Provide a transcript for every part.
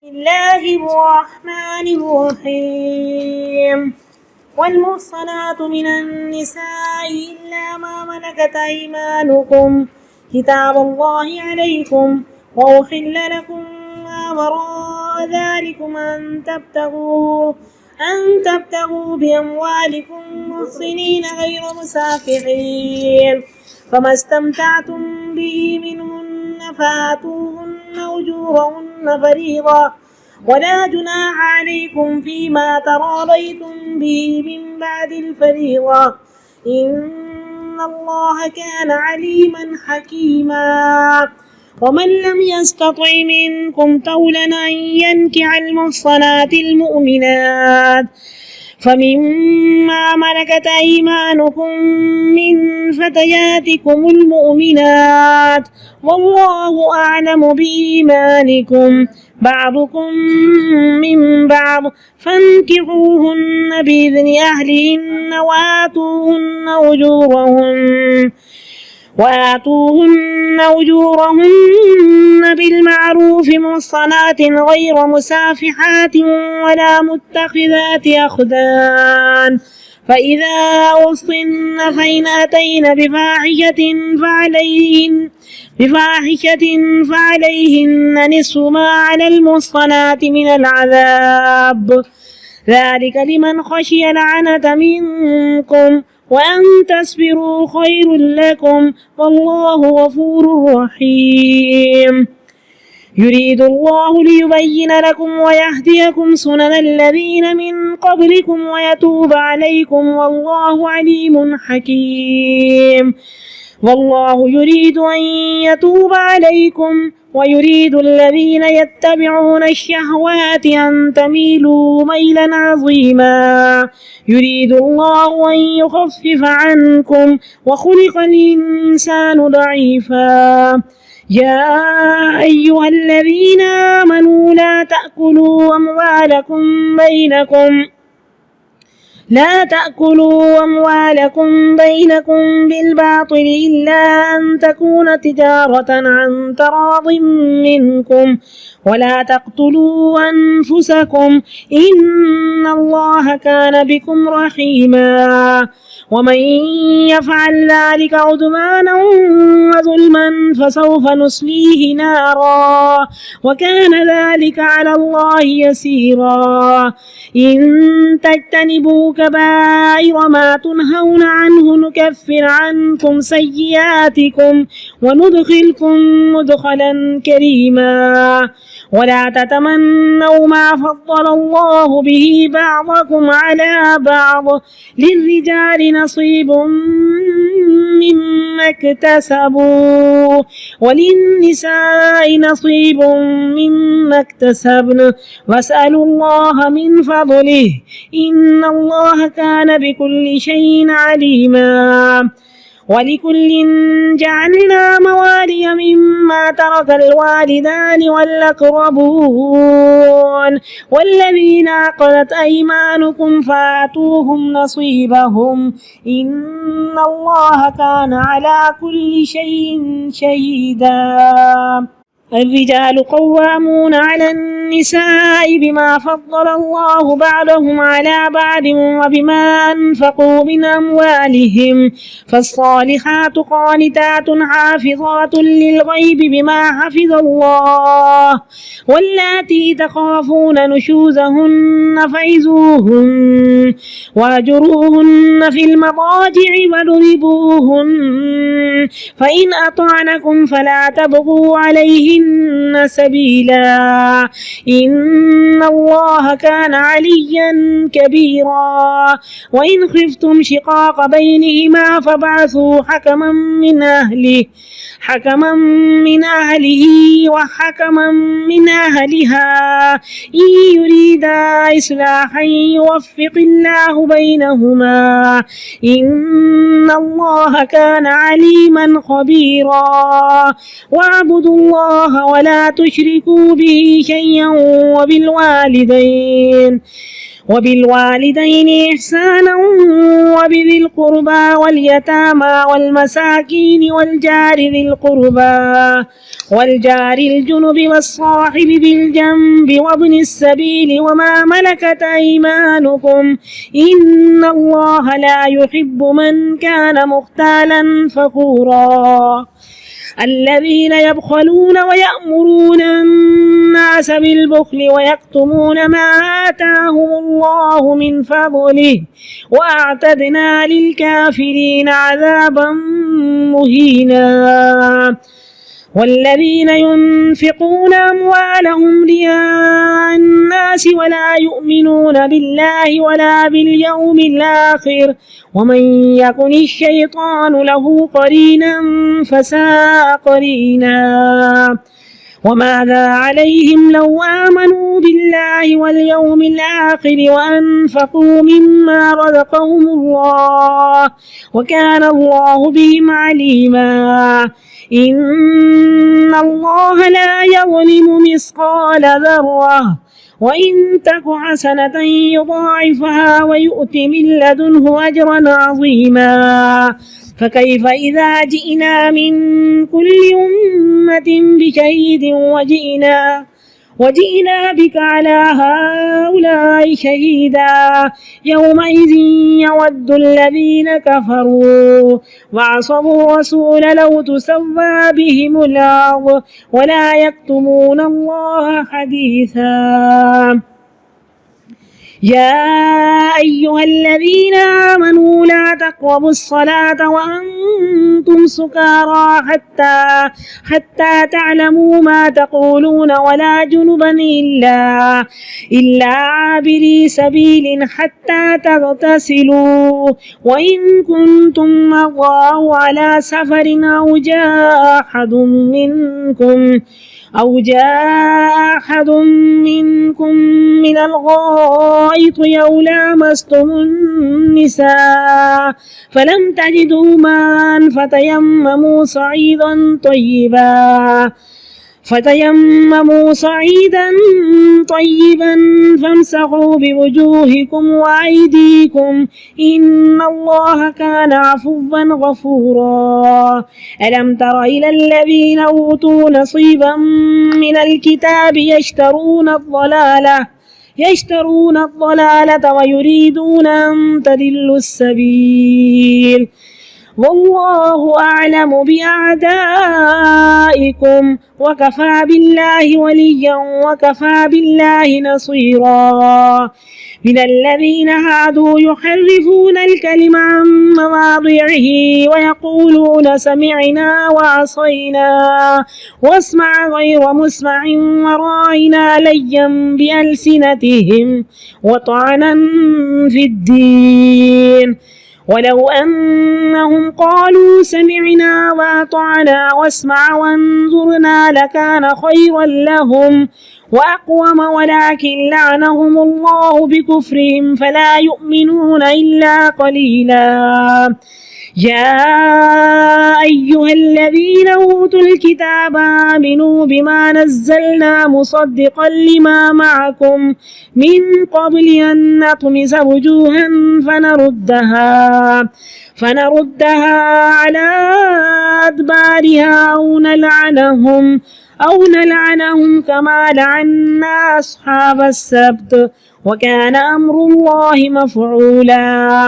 الله الرحمن الرحيم والمحصنات من النساء إلا ما ملكت أيمانكم كتاب الله عليكم وأحل لكم ما وراء ذلكم أن تبتغوا بأموالكم محصنين غير مسافحين فما استمتعتم به منهن فآتوهن أجورهن فريضة ولا جناح عليكم فيما تراضيتم به من بعد الفريضة إن الله كان عليما حكيما. ومن لم يستطع منكم طولا أن ينكح المحصنات المؤمنات فمما ملكت أيمانكم من فتياتكم المؤمنات والله أعلم بإيمانكم بعضكم من بعض فانكحوهن بإذن أهلهن وآتوهن أجورهن بالمعروف محصنات غير مسافحات ولا متخذات أخدان فإذا أحصن فإن أتين بفاحشة فعليهن نصف ما على المحصنات من العذاب ذلك لمن خشي العنة منكم وأن تصبروا خير لكم والله غفور رحيم. يريد الله ليبين لكم ويهديكم سنن الذين من قبلكم ويتوب عليكم والله عليم حكيم. والله يريد أن يتوب عليكم ويريد الذين يتبعون الشهوات أن تميلوا ميلا عظيما. يريد الله أن يخفف عنكم وخلق الإنسان ضعيفا. يا أيها الذين آمنوا لا تأكلوا أموالكم بينكم بالباطل إلا أن تكون تجارة عن تراض منكم ولا تقتلوا أنفسكم إن الله كان بكم رحيما. ومن يفعل ذلك عدوانا وظلما فسوف نصليه نارا وكان ذلك على الله يسيرا. إن تجتنبوا كبائر ما تنهون عنه نكفر عنكم سيئاتكم وندخلكم مدخلا كريما. ولا تتمنوا ما فضل الله به بعضكم على بعض للرجال نصيب مما اكتسبوا وللنساء نصيب مما اكتسبن واسألوا الله من فضله إن الله كان بكل شيء عليما. ولكل جعلنا موالي مما ترك الوالدان والأقربون والذين عقدت أيمانكم فآتوهم نصيبهم إن الله كان على كل شيء شهيدا. الرجال قوامون على النساء بما فضل الله بعضهم على بعض وبما أنفقوا من أموالهم فالصالحات قانتات حافظات للغيب بما حفظ الله واللاتي تخافون نشوزهن فعظوهن واهجروهن في المضاجع واضربوهن فإن أطعنكم فلا تبغوا عليهن سبيلا إن الله كان عليا كبيرا. وإن خفتم شقاق بينهما فابعثوا حكما من أهله وحكما من أهلها إن يريدا إصلاحا يوفق الله بينهما إن الله كان عليما خبيرا. واعبدوا الله ولا تشركوا به شيئا وبالوالدين إحسانا وبذي القربى واليتامى والمساكين والجار ذي القربى والجار الجنب والصاحب بالجنب وابن السبيل وما ملكت أيمانكم إن الله لا يحب من كان مختالا فخورا الذين يبخلون ويأمرون الناس بالبخل ويكتمون ما آتاهم الله من فضله وأعتدنا للكافرين عذابا مهينا والذين ينفقون أموالهم رئاء الناس ولا يؤمنون بالله ولا باليوم الآخر ومن يكن الشيطان له قرينا فساء قرينا وماذا عليهم لو آمنوا بالله واليوم الآخر وأنفقوا مما رزقهم الله وكان الله بهم عليما إن الله لا يظلم مثقال ذرة وإن تك حسنة يضاعفها ويؤت من لدنه أجرا عظيما فكيف إذا جئنا من كل أمة بشهيد وجئنا بك على هؤلاء شهيدا يومئذ يود الذين كفروا وعصوا الرسول لو تسوى بهم الأرض ولا يكتمون الله حديثا يا أيها الذين آمنوا لا تقربوا الصلاة وأنتم سكارى حتى تعلموا ما تقولون ولا جنبا إلا عابري سبيل حتى تغتسلوا وإن كنتم مرضى أو على سفر أو جاء أحد منكم من الغائط أو لامستم النساء فلم تجدوا ماء فتيمموا صعيدا طيبا فامسحوا بوجوهكم وأيديكم إن الله كان عفوا غفورا ألم تر إلى الذين أوتوا نصيبا من الكتاب يشترون الضلالة ويريدون أن تضلوا السبيل والله أعلم بأعدائكم وكفى بالله وليا وكفى بالله نصيرا من الذين هادوا يحرفون الكلم عن مواضعه ويقولون سمعنا وعصينا واسمع غير مسمع وراعنا ليا بألسنتهم وطعنا في الدين ولو أنهم قالوا سمعنا وأطعنا واسمع وانظرنا لكان خيرا لهم وأقوم ولكن لعنهم الله بكفرهم فلا يؤمنون إلا قليلا يا أيها الذين أوتوا الكتاب آمنوا بما نزلنا مصدقا لما معكم من قبل أن نطمس وجوها فنردها على أدبارها أو نلعنهم كما لعنا أصحاب السبت وكان أمر الله مفعولا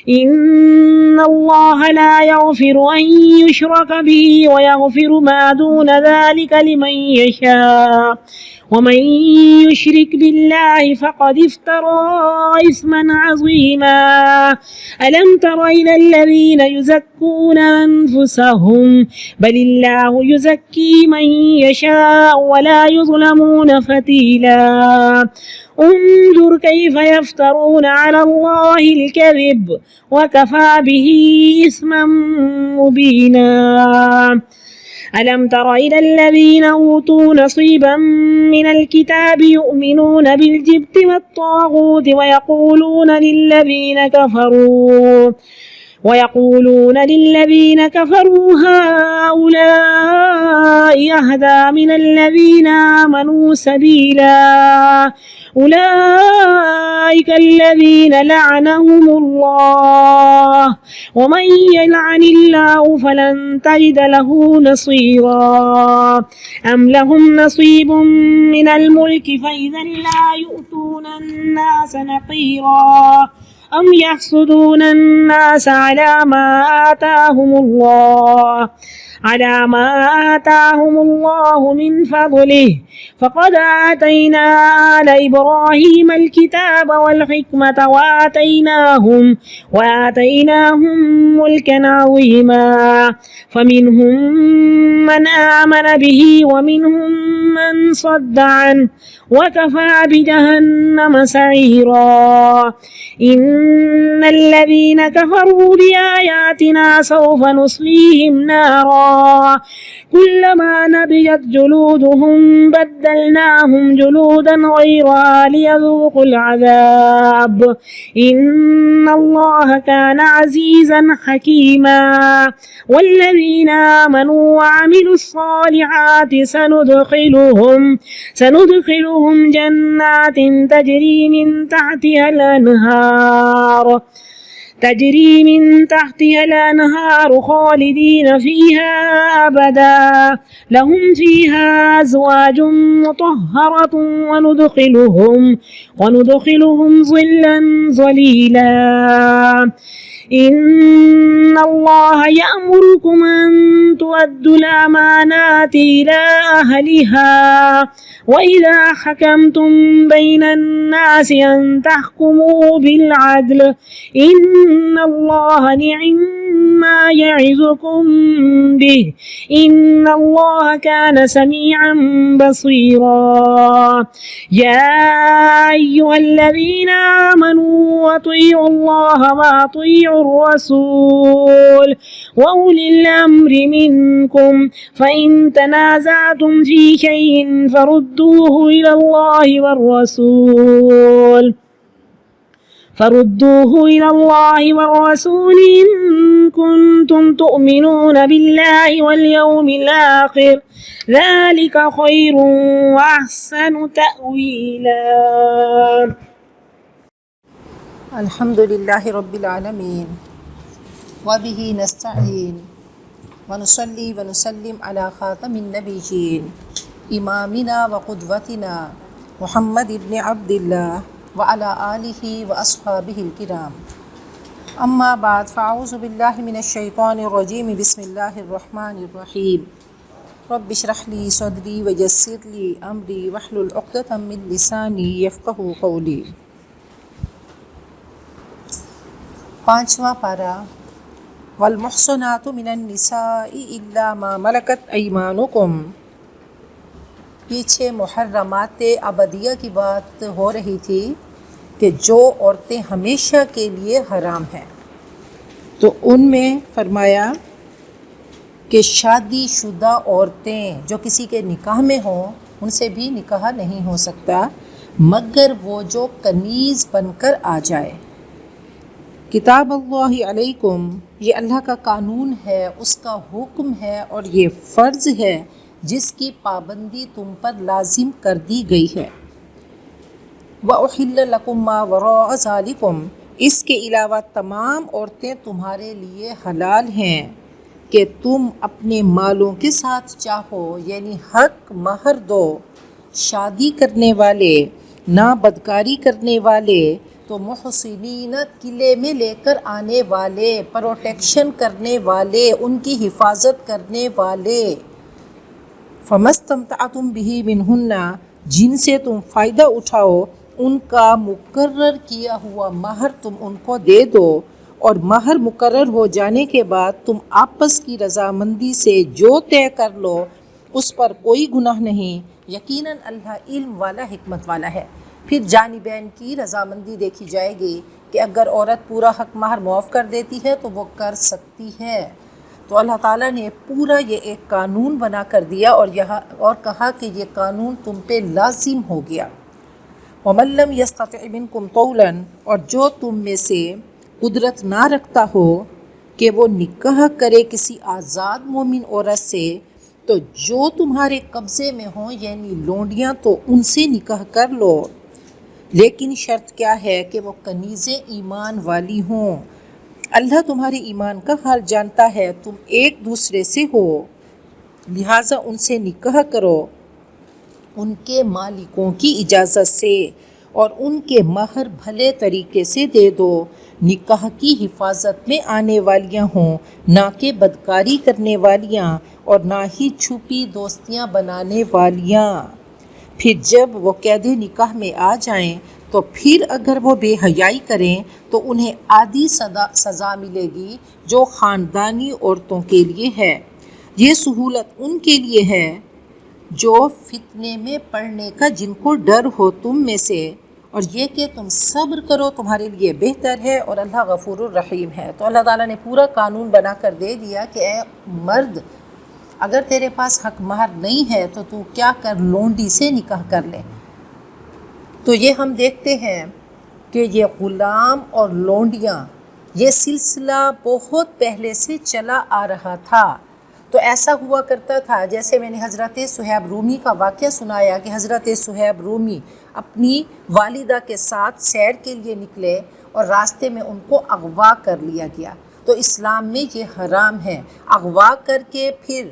إن الله لا يغفر أن يشرك به ويغفر ما دون ذلك لمن يشاء ومن يشرك بالله فقد افترى إثما عظيما ألم تر إلى الذين يزكون أنفسهم بل الله يزكي من يشاء ولا يظلمون فتيلا انظر كيف يفترون على الله الكذب وكفى به إثما مبينا ألم تر إلى الذين أوتوا نصيبا من الكتاب يؤمنون بالجبت والطاغوت ويقولون للذين كفروا هؤلاء أهدى من الذين آمنوا سبيلا أولئك أولئك الذين لعنهم الله ومن يلعن الله فلن تجد له نصيرا أم لهم نصيب من الملك فإذا لا يؤتون الناس نقيرا أم يحسدون الناس على ما آتاهم الله من فضله فقد آتينا آل إبراهيم الكتاب والحكمة وآتيناهم ملكا عظيما فمنهم من آمن به ومنهم من صد عنه وكفى بجهنم سعيرا إن الذين كفروا بآياتنا سوف نصليهم نارا كلما نضجت جلودهم بدلناهم جلودا غيرها ليذوقوا العذاب إن الله كان عزيزا حكيما والذين آمنوا وعملوا الصالحات سندخلهم جنات تجري من تحتها الأنهار خالدين فيها أبدا لهم فيها أزواج مطهرة وندخلهم ظلا ظليلا إن الله يأمركم أن تؤدوا الأمانات إلى أهلها وإذا حكمتم بين الناس أن تحكموا بالعدل إن الله نعما يعظكم به إن الله كان سميعا بصيرا يا أيها الذين آمنوا أطيعوا الله وأطيعوا الرسول وأولي الأمر منكم فإن تنازعتم في شيء فردوه إلى الله والرسول إن كنتم تؤمنون بالله واليوم الآخر ذلك خير وأحسن تأويلا. الحمد لله رب العالمين وبه نستعين ونصلي ونسلم على خاتم النبيين إمامنا وقدوتنا محمد بن عبد الله وعلى آله وأصحابه الكرام أما بعد فأعوذ بالله من الشيطان الرجيم بسم الله الرحمن الرحيم رب اشرح لي صدري ويسر لي أمري واحلل عقدة من لساني يفقهوا قولي. پانچواں پارہ والمحصنات من النساء الا ما ملکت ایمانکم. پیچھے محرمات ابدیہ کی بات ہو رہی تھی کہ جو عورتیں ہمیشہ کے لیے حرام ہیں، تو ان میں فرمایا کہ شادی شدہ عورتیں جو کسی کے نکاح میں ہوں ان سے بھی نکاح نہیں ہو سکتا مگر وہ جو کنیز بن کر آ جائے. کتاب اللہ علیکم، یہ اللہ کا قانون ہے، اس کا حکم ہے اور یہ فرض ہے جس کی پابندی تم پر لازم کر دی گئی ہے. وَأُحِلَّ لَكُم مَّا وَرَاءَ ذَلِكُمْ، اس کے علاوہ تمام عورتیں تمہارے لیے حلال ہیں کہ تم اپنے مالوں کے ساتھ چاہو، یعنی حق مہر دو. شادی کرنے والے، نہ بدکاری کرنے والے، تو محسنین قلعے میں لے کر آنے والے، پروٹیکشن کرنے والے، ان کی حفاظت کرنے والے. فَمَسْتَمْتَعْتُمْ بِهِ مِنْهُنَّ، جن سے تم فائدہ اٹھاؤ ان کا مقرر کیا ہوا مہر تم ان کو دے دو، اور مہر مقرر ہو جانے کے بعد تم آپس کی رضامندی سے جو طے کر لو اس پر کوئی گناہ نہیں. یقیناً اللہ علم والا، حکمت والا ہے. پھر جانبین کی رضامندی دیکھی جائے گی کہ اگر عورت پورا حق مہر معاف کر دیتی ہے تو وہ کر سکتی ہے. تو اللہ تعالیٰ نے پورا یہ ایک قانون بنا کر دیا اور کہا کہ یہ قانون تم پہ لازم ہو گیا. وَمَن لَّمْ يَسْتَطِعْ مِنكُمْ طَوْلًا، اور جو تم میں سے قدرت نہ رکھتا ہو کہ وہ نکاح کرے کسی آزاد مومن عورت سے، تو جو تمہارے قبضے میں ہوں یعنی لونڈیاں تو ان سے نکاح کر لو. لیکن شرط کیا ہے کہ وہ کنیزیں ایمان والی ہوں۔ اللہ تمہارے ایمان کا حال جانتا ہے، تم ایک دوسرے سے ہو، لہٰذا ان سے نکاح کرو ان کے مالکوں کی اجازت سے، اور ان کے مہر بھلے طریقے سے دے دو، نکاح کی حفاظت میں آنے والیاں ہوں، نہ کہ بدکاری کرنے والیاں، اور نہ ہی چھپی دوستیاں بنانے والیاں۔ پھر جب وہ قید نکاح میں آ جائیں تو پھر اگر وہ بے حیائی کریں تو انہیں آدھی سزا ملے گی جو خاندانی عورتوں کے لیے ہے۔ یہ سہولت ان کے لیے ہے جو فتنے میں پڑنے کا جن کو ڈر ہو تم میں سے، اور یہ کہ تم صبر کرو تمہارے لیے بہتر ہے، اور اللہ غفور الرحیم ہے۔ تو اللہ تعالیٰ نے پورا قانون بنا کر دے دیا کہ اے مرد، اگر تیرے پاس حق مہر نہیں ہے تو کیا کر، لونڈی سے نکاح کر لے۔ تو یہ ہم دیکھتے ہیں کہ یہ غلام اور لونڈیاں، یہ سلسلہ بہت پہلے سے چلا آ رہا تھا۔ تو ایسا ہوا کرتا تھا، جیسے میں نے حضرت صہیب رومی کا واقعہ سنایا کہ حضرت صہیب رومی اپنی والدہ کے ساتھ سیر کے لیے نکلے اور راستے میں ان کو اغوا کر لیا گیا۔ تو اسلام میں یہ حرام ہے، اغوا کر کے پھر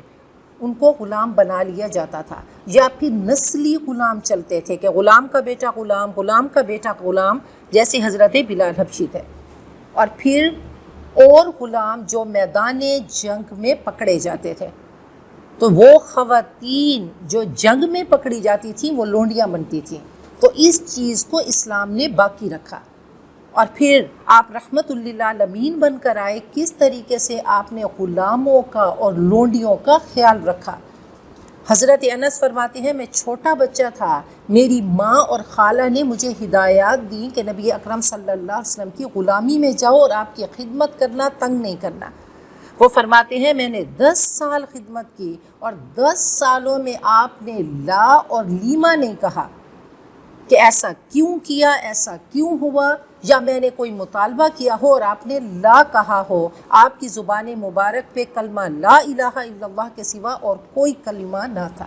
ان کو غلام بنا لیا جاتا تھا، یا پھر نسلی غلام چلتے تھے کہ غلام کا بیٹا غلام، غلام کا بیٹا غلام، جیسے حضرت بلال حبشی تھے، اور پھر اور غلام جو میدان جنگ میں پکڑے جاتے تھے۔ تو وہ خواتین جو جنگ میں پکڑی جاتی تھیں وہ لونڈیاں بنتی تھیں۔ تو اس چیز کو اسلام نے باقی رکھا، اور پھر آپ رحمت للعالمین بن کر آئے، کس طریقے سے آپ نے غلاموں کا اور لونڈیوں کا خیال رکھا۔ حضرت انس فرماتے ہیں میں چھوٹا بچہ تھا، میری ماں اور خالہ نے مجھے ہدایات دیں کہ نبی اکرم صلی اللہ علیہ وسلم کی غلامی میں جاؤ اور آپ کی خدمت کرنا، تنگ نہیں کرنا۔ وہ فرماتے ہیں میں نے 10 سال خدمت کی، اور 10 سالوں میں آپ نے لا اور لیما نہیں کہا کہ ایسا کیوں کیا، ایسا کیوں ہوا، یا میں نے کوئی مطالبہ کیا ہو اور آپ نے لا کہا ہو۔ آپ کی زبان مبارک پہ کلمہ لا الہ الا اللہ کے سوا اور کوئی کلمہ نہ تھا۔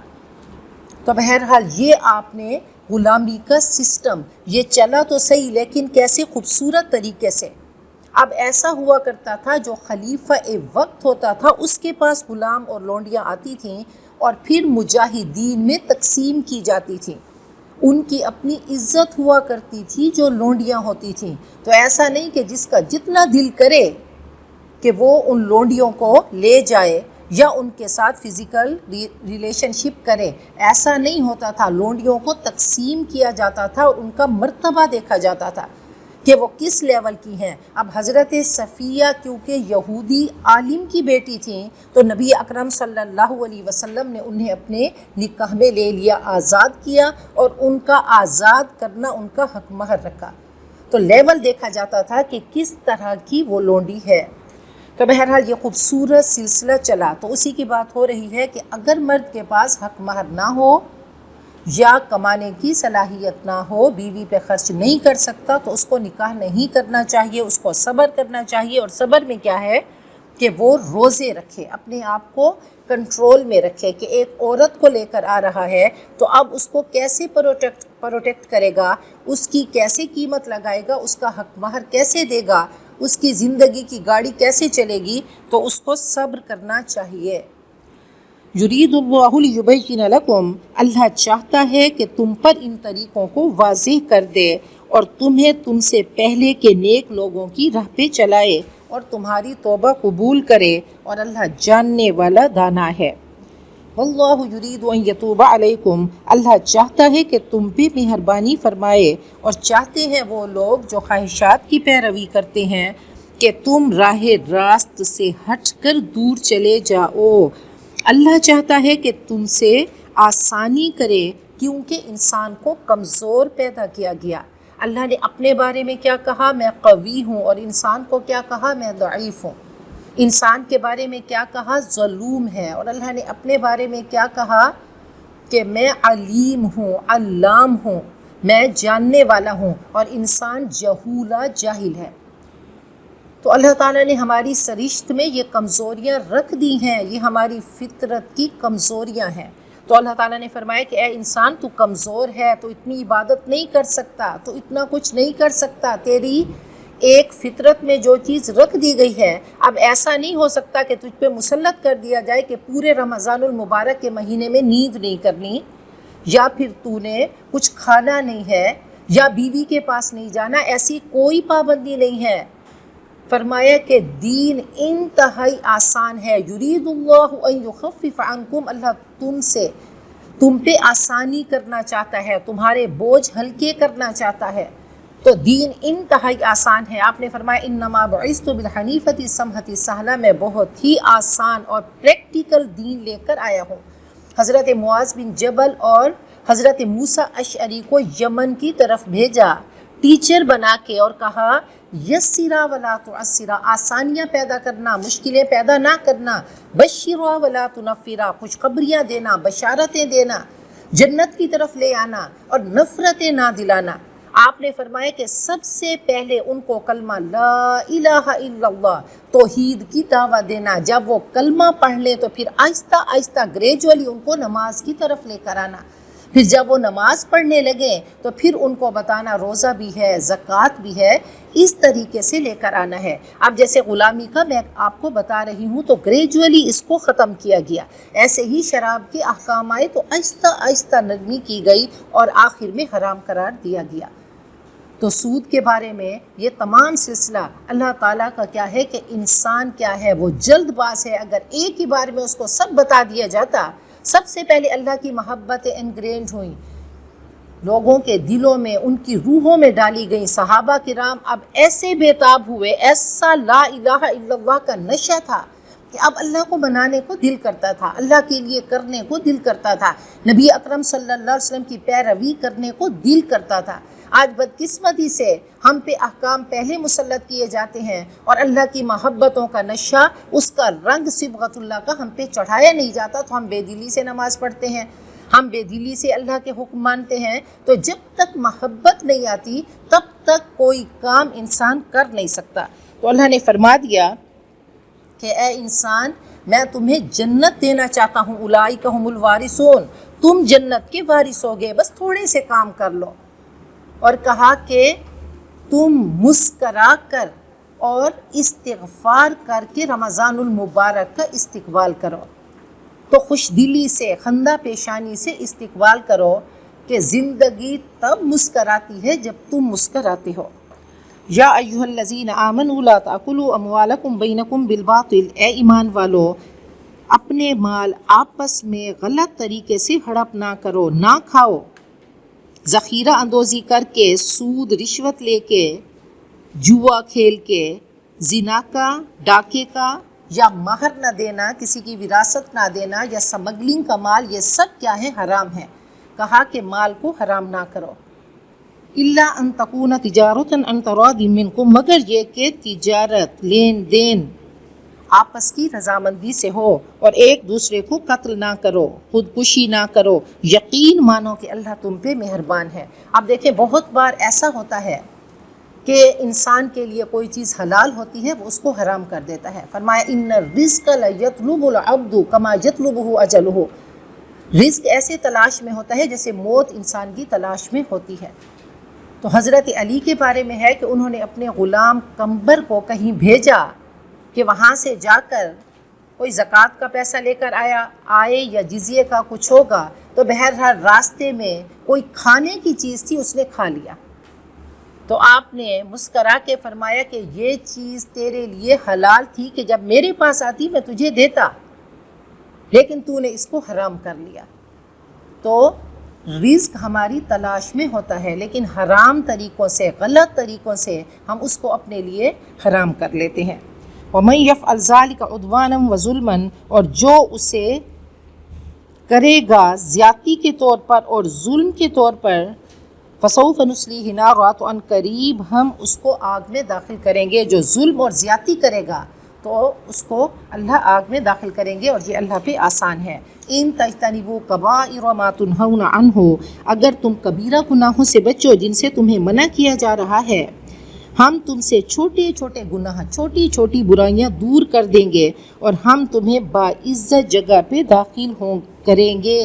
تو بہرحال یہ آپ نے غلامی کا سسٹم، یہ چلا تو صحیح، لیکن کیسے خوبصورت طریقے سے۔ اب ایسا ہوا کرتا تھا جو خلیفہ وقت ہوتا تھا اس کے پاس غلام اور لونڈیاں آتی تھیں، اور پھر مجاہدین میں تقسیم کی جاتی تھیں۔ ان کی اپنی عزت ہوا کرتی تھی جو لونڈیاں ہوتی تھیں۔ تو ایسا نہیں کہ جس کا جتنا دل کرے کہ وہ ان لونڈیوں کو لے جائے یا ان کے ساتھ فزیکل ریلیشن شپ کرے، ایسا نہیں ہوتا تھا۔ لونڈیوں کو تقسیم کیا جاتا تھا اور ان کا مرتبہ دیکھا جاتا تھا کہ وہ کس لیول کی ہیں۔ اب حضرت صفیہ کیونکہ یہودی عالم کی بیٹی تھیں تو نبی اکرم صلی اللہ علیہ وسلم نے انہیں اپنے نکاح میں لے لیا، آزاد کیا، اور ان کا آزاد کرنا ان کا حق مہر رکھا۔ تو لیول دیکھا جاتا تھا کہ کس طرح کی وہ لونڈی ہے۔ تو بہرحال یہ خوبصورت سلسلہ چلا۔ تو اسی کی بات ہو رہی ہے کہ اگر مرد کے پاس حق مہر نہ ہو یا کمانے کی صلاحیت نہ ہو، بیوی پہ خرچ نہیں کر سکتا، تو اس کو نکاح نہیں کرنا چاہیے، اس کو صبر کرنا چاہیے۔ اور صبر میں کیا ہے کہ وہ روزے رکھے، اپنے آپ کو کنٹرول میں رکھے کہ ایک عورت کو لے کر آ رہا ہے تو اب اس کو کیسے پروٹیکٹ کرے گا، اس کی کیسے قیمت لگائے گا، اس کا حق مہر کیسے دے گا، اس کی زندگی کی گاڑی کیسے چلے گی، تو اس کو صبر کرنا چاہیے۔ یرید اللہ لیبین لکم، اللہ چاہتا ہے کہ تم پر ان طریقوں کو واضح کر دے اور تمہیں تم سے پہلے کے نیک لوگوں کی راہ پہ چلائے اور تمہاری توبہ قبول کرے، اور اللہ جاننے والا دانا ہے۔ واللہ یرید ان یتوب علیکم، اللہ چاہتا ہے کہ تم پہ مہربانی فرمائے، اور چاہتے ہیں وہ لوگ جو خواہشات کی پیروی کرتے ہیں کہ تم راہ راست سے ہٹ کر دور چلے جاؤ۔ اللہ چاہتا ہے کہ تم سے آسانی کرے، کیونکہ انسان کو کمزور پیدا کیا گیا۔ اللہ نے اپنے بارے میں کیا کہا؟ میں قوی ہوں، اور انسان کو کیا کہا؟ میں ضعیف ہوں۔ انسان کے بارے میں کیا کہا؟ ظلوم ہے۔ اور اللہ نے اپنے بارے میں کیا کہا؟ کہ میں علیم ہوں، علام ہوں، میں جاننے والا ہوں، اور انسان جہولا، جاہل ہے۔ تو اللہ تعالیٰ نے ہماری سرشت میں یہ کمزوریاں رکھ دی ہیں، یہ ہماری فطرت کی کمزوریاں ہیں۔ تو اللہ تعالیٰ نے فرمایا کہ اے انسان تو کمزور ہے، تو اتنی عبادت نہیں کر سکتا، تو اتنا کچھ نہیں کر سکتا، تیری ایک فطرت میں جو چیز رکھ دی گئی ہے، اب ایسا نہیں ہو سکتا کہ تجھ پہ مسلط کر دیا جائے کہ پورے رمضان المبارک کے مہینے میں نیند نہیں کرنی، یا پھر تو نے کچھ کھانا نہیں ہے، یا بیوی کے پاس نہیں جانا، ایسی کوئی پابندی نہیں ہے۔ فرمایا کہ دین انتہائی آسان ہے، یرید اللہ ان یخفف عنکم، اللہ تم پہ آسانی کرنا چاہتا ہے، تمہارے بوجھ ہلکے کرنا چاہتا ہے، تو دین انتہائی آسان ہے۔ آپ نے فرمایا انما بعثت بالحنیفۃ السمحۃ سہلہ، میں بہت ہی آسان اور پریکٹیکل دین لے کر آیا ہوں۔ حضرت معاذ بن جبل اور حضرت موسیٰ اشعری کو یمن کی طرف بھیجا ٹیچر بنا کے، اور کہا یسرا ولا تعسرا، آسانیاں پیدا کرنا، مشکلیں پیدا نہ کرنا، بشرا ولا تنفرا، خوشخبریاں دینا، بشارتیں دینا، جنت کی طرف لے آنا اور نفرتیں نہ دلانا۔ آپ نے فرمایا کہ سب سے پہلے ان کو کلمہ لا الہ الا اللہ، توحید کی دعوت دینا، جب وہ کلمہ پڑھ لیں تو پھر آہستہ آہستہ گریجولی ان کو نماز کی طرف لے کر آنا، پھر جب وہ نماز پڑھنے لگیں تو پھر ان کو بتانا روزہ بھی ہے، زکوٰۃ بھی ہے، اس طریقے سے لے کر آنا ہے۔ اب جیسے غلامی کا میں آپ کو بتا رہی ہوں تو گریجولی اس کو ختم کیا گیا، ایسے ہی شراب کے احکام آئے تو آہستہ آہستہ نرمی کی گئی اور آخر میں حرام قرار دیا گیا۔ تو سود کے بارے میں یہ تمام سلسلہ اللہ تعالیٰ کا کیا ہے کہ انسان کیا ہے، وہ جلد باز ہے، اگر ایک ہی بار میں اس کو سب بتا دیا جاتا۔ سب سے پہلے اللہ کی محبتیں انگرینڈ ہوئیں لوگوں کے دلوں میں، ان کی روحوں میں ڈالی گئیں۔ صحابہ کرام اب ایسے بےتاب ہوئے، ایسا لا الہ الا اللہ کا نشہ تھا کہ اب اللہ کو منانے کو دل کرتا تھا، اللہ کے لیے کرنے کو دل کرتا تھا، نبی اکرم صلی اللہ علیہ وسلم کی پیروی کرنے کو دل کرتا تھا۔ آج بدقسمتی سے ہم پہ احکام پہلے مسلط کیے جاتے ہیں اور اللہ کی محبتوں کا نشہ، اس کا رنگ صبغت اللہ کا ہم پہ چڑھایا نہیں جاتا، تو ہم بے دلی سے نماز پڑھتے ہیں، ہم بے دلی سے اللہ کے حکم مانتے ہیں۔ تو جب تک محبت نہیں آتی تب تک کوئی کام انسان کر نہیں سکتا۔ تو اللہ نے فرما دیا کہ اے انسان میں تمہیں جنت دینا چاہتا ہوں، اولئک هم الوارثون، تم جنت کے وارث ہوگے، بس تھوڑے سے کام کر لو۔ اور کہا کہ تم مسکرا کر اور استغفار کر کے رمضان المبارک کا استقبال کرو، تو خوش دلی سے، خندہ پیشانی سے استقبال کرو کہ زندگی تب مسکراتی ہے جب تم مسکراتے ہو۔ یا ایھا الذین آمنوا لا تأکلوا اموالکم بینکم بالباطل، اے ایمان والو اپنے مال آپس میں غلط طریقے سے ہڑپ نہ کرو، نہ کھاؤ، ذخیرہ اندوزی کر کے، سود رشوت لے کے، جوا کھیل کے، زنا کا، ڈاکے کا، یا مہر نہ دینا، کسی کی وراثت نہ دینا، یا سمگلنگ کا مال، یہ سب کیا ہے؟ حرام ہے۔ کہا کہ مال کو حرام نہ کرو، الا ان تکون تجارتا عن تراض منکم، مگر یہ کہ تجارت، لین دین آپس کی رضامندی سے ہو، اور ایک دوسرے کو قتل نہ کرو، خودکشی نہ کرو، یقین مانو کہ اللہ تم پہ مہربان ہے۔ اب دیکھیں بہت بار ایسا ہوتا ہے کہ انسان کے لیے کوئی چیز حلال ہوتی ہے وہ اس کو حرام کر دیتا ہے۔ فرمایا ان الرزق لیطلب العبد کما یطلبہ اجلہ، رزق ایسے تلاش میں ہوتا ہے جیسے موت انسان کی تلاش میں ہوتی ہے۔ تو حضرت علی کے بارے میں ہے کہ انہوں نے اپنے غلام قمبر کو کہیں بھیجا کہ وہاں سے جا کر کوئی زکوٰۃ کا پیسہ لے کر آئے یا جزیے کا کچھ ہوگا، تو بہرحال راستے میں کوئی کھانے کی چیز تھی، اس نے کھا لیا، تو آپ نے مسکرا کے فرمایا کہ یہ چیز تیرے لیے حلال تھی کہ جب میرے پاس آتی میں تجھے دیتا، لیکن تو نے اس کو حرام کر لیا۔ تو رزق ہماری تلاش میں ہوتا ہے، لیکن حرام طریقوں سے، غلط طریقوں سے ہم اس کو اپنے لیے حرام کر لیتے ہیں۔ وَمَن يَفْعَلْ ذَلِكَ عُدْوَانًا وَظُلْمًا، اور جو اسے کرے گا زیادتی کے طور پر اور ظلم کے طور پر، فَسَوْفَ نُصْلِيهِ نَارًا، تو ان قریب ہم اس کو آگ میں داخل کریں گے۔ جو ظلم اور زیادتی کرے گا تو اس کو اللہ آگ میں داخل کریں گے، اور یہ اللہ پہ آسان ہے۔ ان تجتنبوا کبائر ما تنہون عنہ، اگر تم کبیرہ گناہوں سے بچو جن سے تمہیں منع کیا جا رہا ہے، ہم تم سے چھوٹے چھوٹے گناہ، چھوٹی چھوٹی برائیاں دور کر دیں گے، اور ہم تمہیں باعزت جگہ پہ داخل کریں گے۔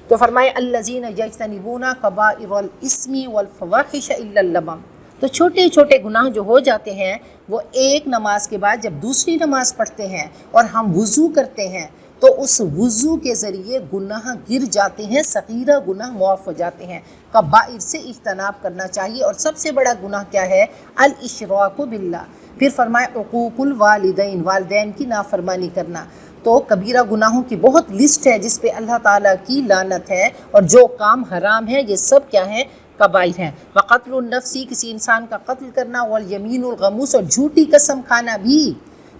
تو فرمائے الذین یجتنبون کبائر الاسم والفواحش الا اللمم، تو چھوٹے چھوٹے گناہ جو ہو جاتے ہیں وہ ایک نماز کے بعد جب دوسری نماز پڑھتے ہیں اور ہم وضو کرتے ہیں تو اس وضو کے ذریعے گناہ گر جاتے ہیں، صغیرہ گناہ معاف ہو جاتے ہیں۔ کبائر سے اجتناب کرنا چاہیے، اور سب سے بڑا گناہ کیا ہے؟ الاشراک باللہ۔ پھر فرمائے عقوق الوالدین، والدین کی نافرمانی کرنا۔ تو کبیرہ گناہوں کی بہت لسٹ ہے جس پہ اللہ تعالیٰ کی لعنت ہے، اور جو کام حرام ہے یہ سب کیا ہیں؟ کبائر ہیں۔ وقتل النفسی، کسی انسان کا قتل کرنا، والیمین الغموس، اور جھوٹی قسم کھانا بھی۔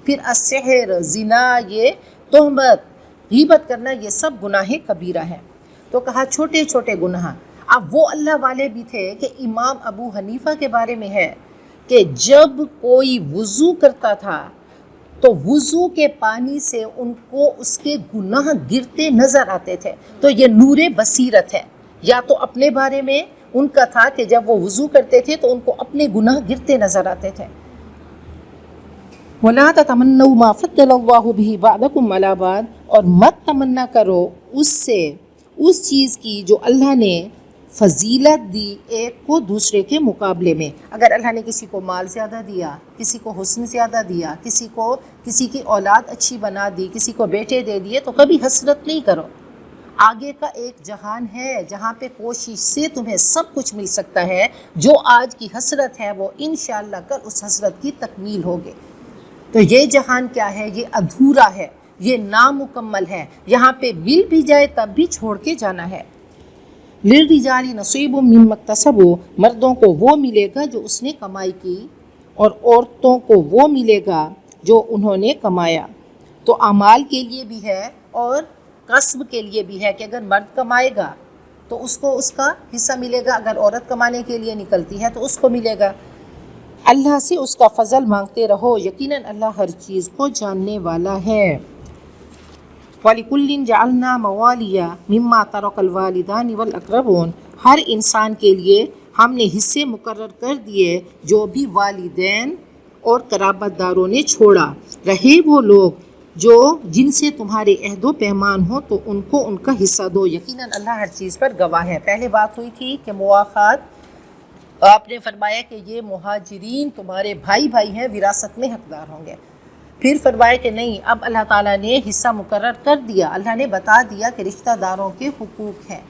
پھر السحر، زنا، یہ تہمت، غیبت کرنا، یہ سب گناہ کبیرہ ہیں۔ تو کہا چھوٹے چھوٹے گناہ۔ اب وہ اللہ والے بھی تھے کہ امام ابو حنیفہ کے بارے میں ہے کہ جب کوئی وضو کرتا تھا تو وضو کے پانی سے ان کو اس کے گناہ گرتے نظر آتے تھے۔ تو یہ نور بصیرت ہے۔ یا تو اپنے بارے میں ان کا تھا کہ جب وہ وضو کرتے تھے تو ان کو اپنے گناہ گرتے نظر آتے تھے۔ وَلَا تَتَمَنَّوْا مَا فَضَّلَ اللَّهُ بِهِ بَعْضَكُمْ عَلَىٰ بَعْضٍ، اور مت تمنا کرو اس سے، اس چیز کی جو اللہ نے فضیلت دی ایک کو دوسرے کے مقابلے میں۔ اگر اللہ نے کسی کو مال زیادہ دیا، کسی کو حسن زیادہ دیا، کسی کی اولاد اچھی بنا دی، کسی کو بیٹے دے دیے، تو کبھی حسرت نہیں کرو۔ آگے کا ایک جہان ہے جہاں پہ کوشش سے تمہیں سب کچھ مل سکتا ہے۔ جو آج کی حسرت ہے وہ انشاءاللہ کل اس حسرت کی تکمیل ہوگی۔ تو یہ جہان کیا ہے؟ یہ ادھورا ہے، یہ نامکمل ہے، یہاں پہ مل بھی جائے تب بھی چھوڑ کے جانا ہے۔ للرجال نصیب مما اکتسبوا، مردوں کو وہ ملے گا جو اس نے کمائی کی، اور عورتوں کو وہ ملے گا جو انہوں نے کمایا۔ تو اعمال کے لیے بھی ہے اور کسب کے لیے بھی ہے کہ اگر مرد کمائے گا تو اس کو اس کا حصہ ملے گا، اگر عورت کمانے کے لیے نکلتی ہے تو اس کو ملے گا۔ اللہ سے اس کا فضل مانگتے رہو، یقیناً اللہ ہر چیز کو جاننے والا ہے۔ وَلِكُلٍّ جَعَلْنَا مَوَالِيَ مِمَّا تَرَكَ الْوَالِدَانِ وَالْأَقْرَبُونَ، ہر انسان کے لیے ہم نے حصے مقرر کر دیے جو بھی والدین اور قرابت داروں نے چھوڑا، رہے وہ لوگ جو جن سے تمہارے عہد و پیمان ہو تو ان کو ان کا حصہ دو، یقیناً اللہ ہر چیز پر گواہ ہے۔ پہلے بات ہوئی تھی کہ مواخات، آپ نے فرمایا کہ یہ مہاجرین تمہارے بھائی ہیں، وراثت میں حقدار ہوں گے۔ پھر فرمایا کہ نہیں، اب اللہ تعالیٰ نے حصہ مقرر کر دیا، اللہ نے بتا دیا کہ رشتہ داروں کے حقوق ہیں،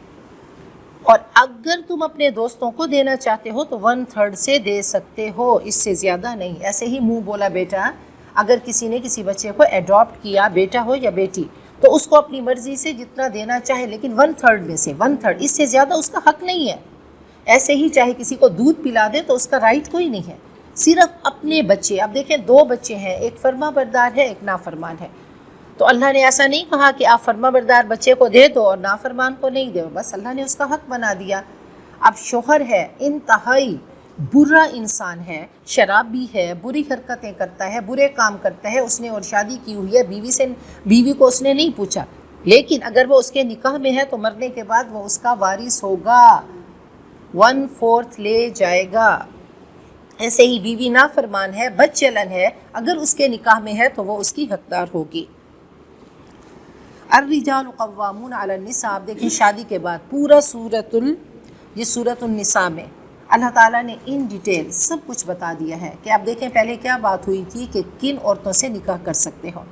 اور اگر تم اپنے دوستوں کو دینا چاہتے ہو تو 1/3 سے دے سکتے ہو، اس سے زیادہ نہیں۔ ایسے ہی منہ بولا بیٹا، اگر کسی نے کسی بچے کو ایڈاپٹ کیا، بیٹا ہو یا بیٹی، تو اس کو اپنی مرضی سے جتنا دینا چاہے، لیکن 1/3 میں سے 1/3، اس سے زیادہ اس کا حق نہیں ہے۔ ایسے ہی چاہے کسی کو دودھ پلا دے تو اس کا رائٹ کوئی نہیں ہے، صرف اپنے بچے۔ اب دیکھیں 2 بچے ہیں، ایک فرما بردار ہے، ایک نافرمان ہے، تو اللہ نے ایسا نہیں کہا کہ آپ فرما بردار بچے کو دے دو اور نافرمان کو نہیں دو، بس اللہ نے اس کا حق بنا دیا۔ اب شوہر ہے، انتہائی برا انسان ہے، شرابی ہے، بری حرکتیں کرتا ہے، برے کام کرتا ہے، اس نے اور شادی کی ہوئی ہے، بیوی کو اس نے نہیں پوچھا، لیکن اگر وہ اس کے نکاح میں ہے تو مرنے کے بعد وہ اس کا وارث ہوگا، 1/4 لے جائے گا۔ ایسے ہی بیوی نافرمان ہے، بد چلن ہے، اگر اس کے نکاح میں ہے تو وہ اس کی حقدار ہوگی۔ الرجال قوامون علی النساء، آپ دیکھیں شادی کے بعد پورا یہ سورۃ النساء میں اللہ تعالیٰ نے ان ڈیٹیل سب کچھ بتا دیا ہے کہ آپ دیکھیں پہلے کیا بات ہوئی تھی کہ کن عورتوں سے نکاح کر سکتے ہو،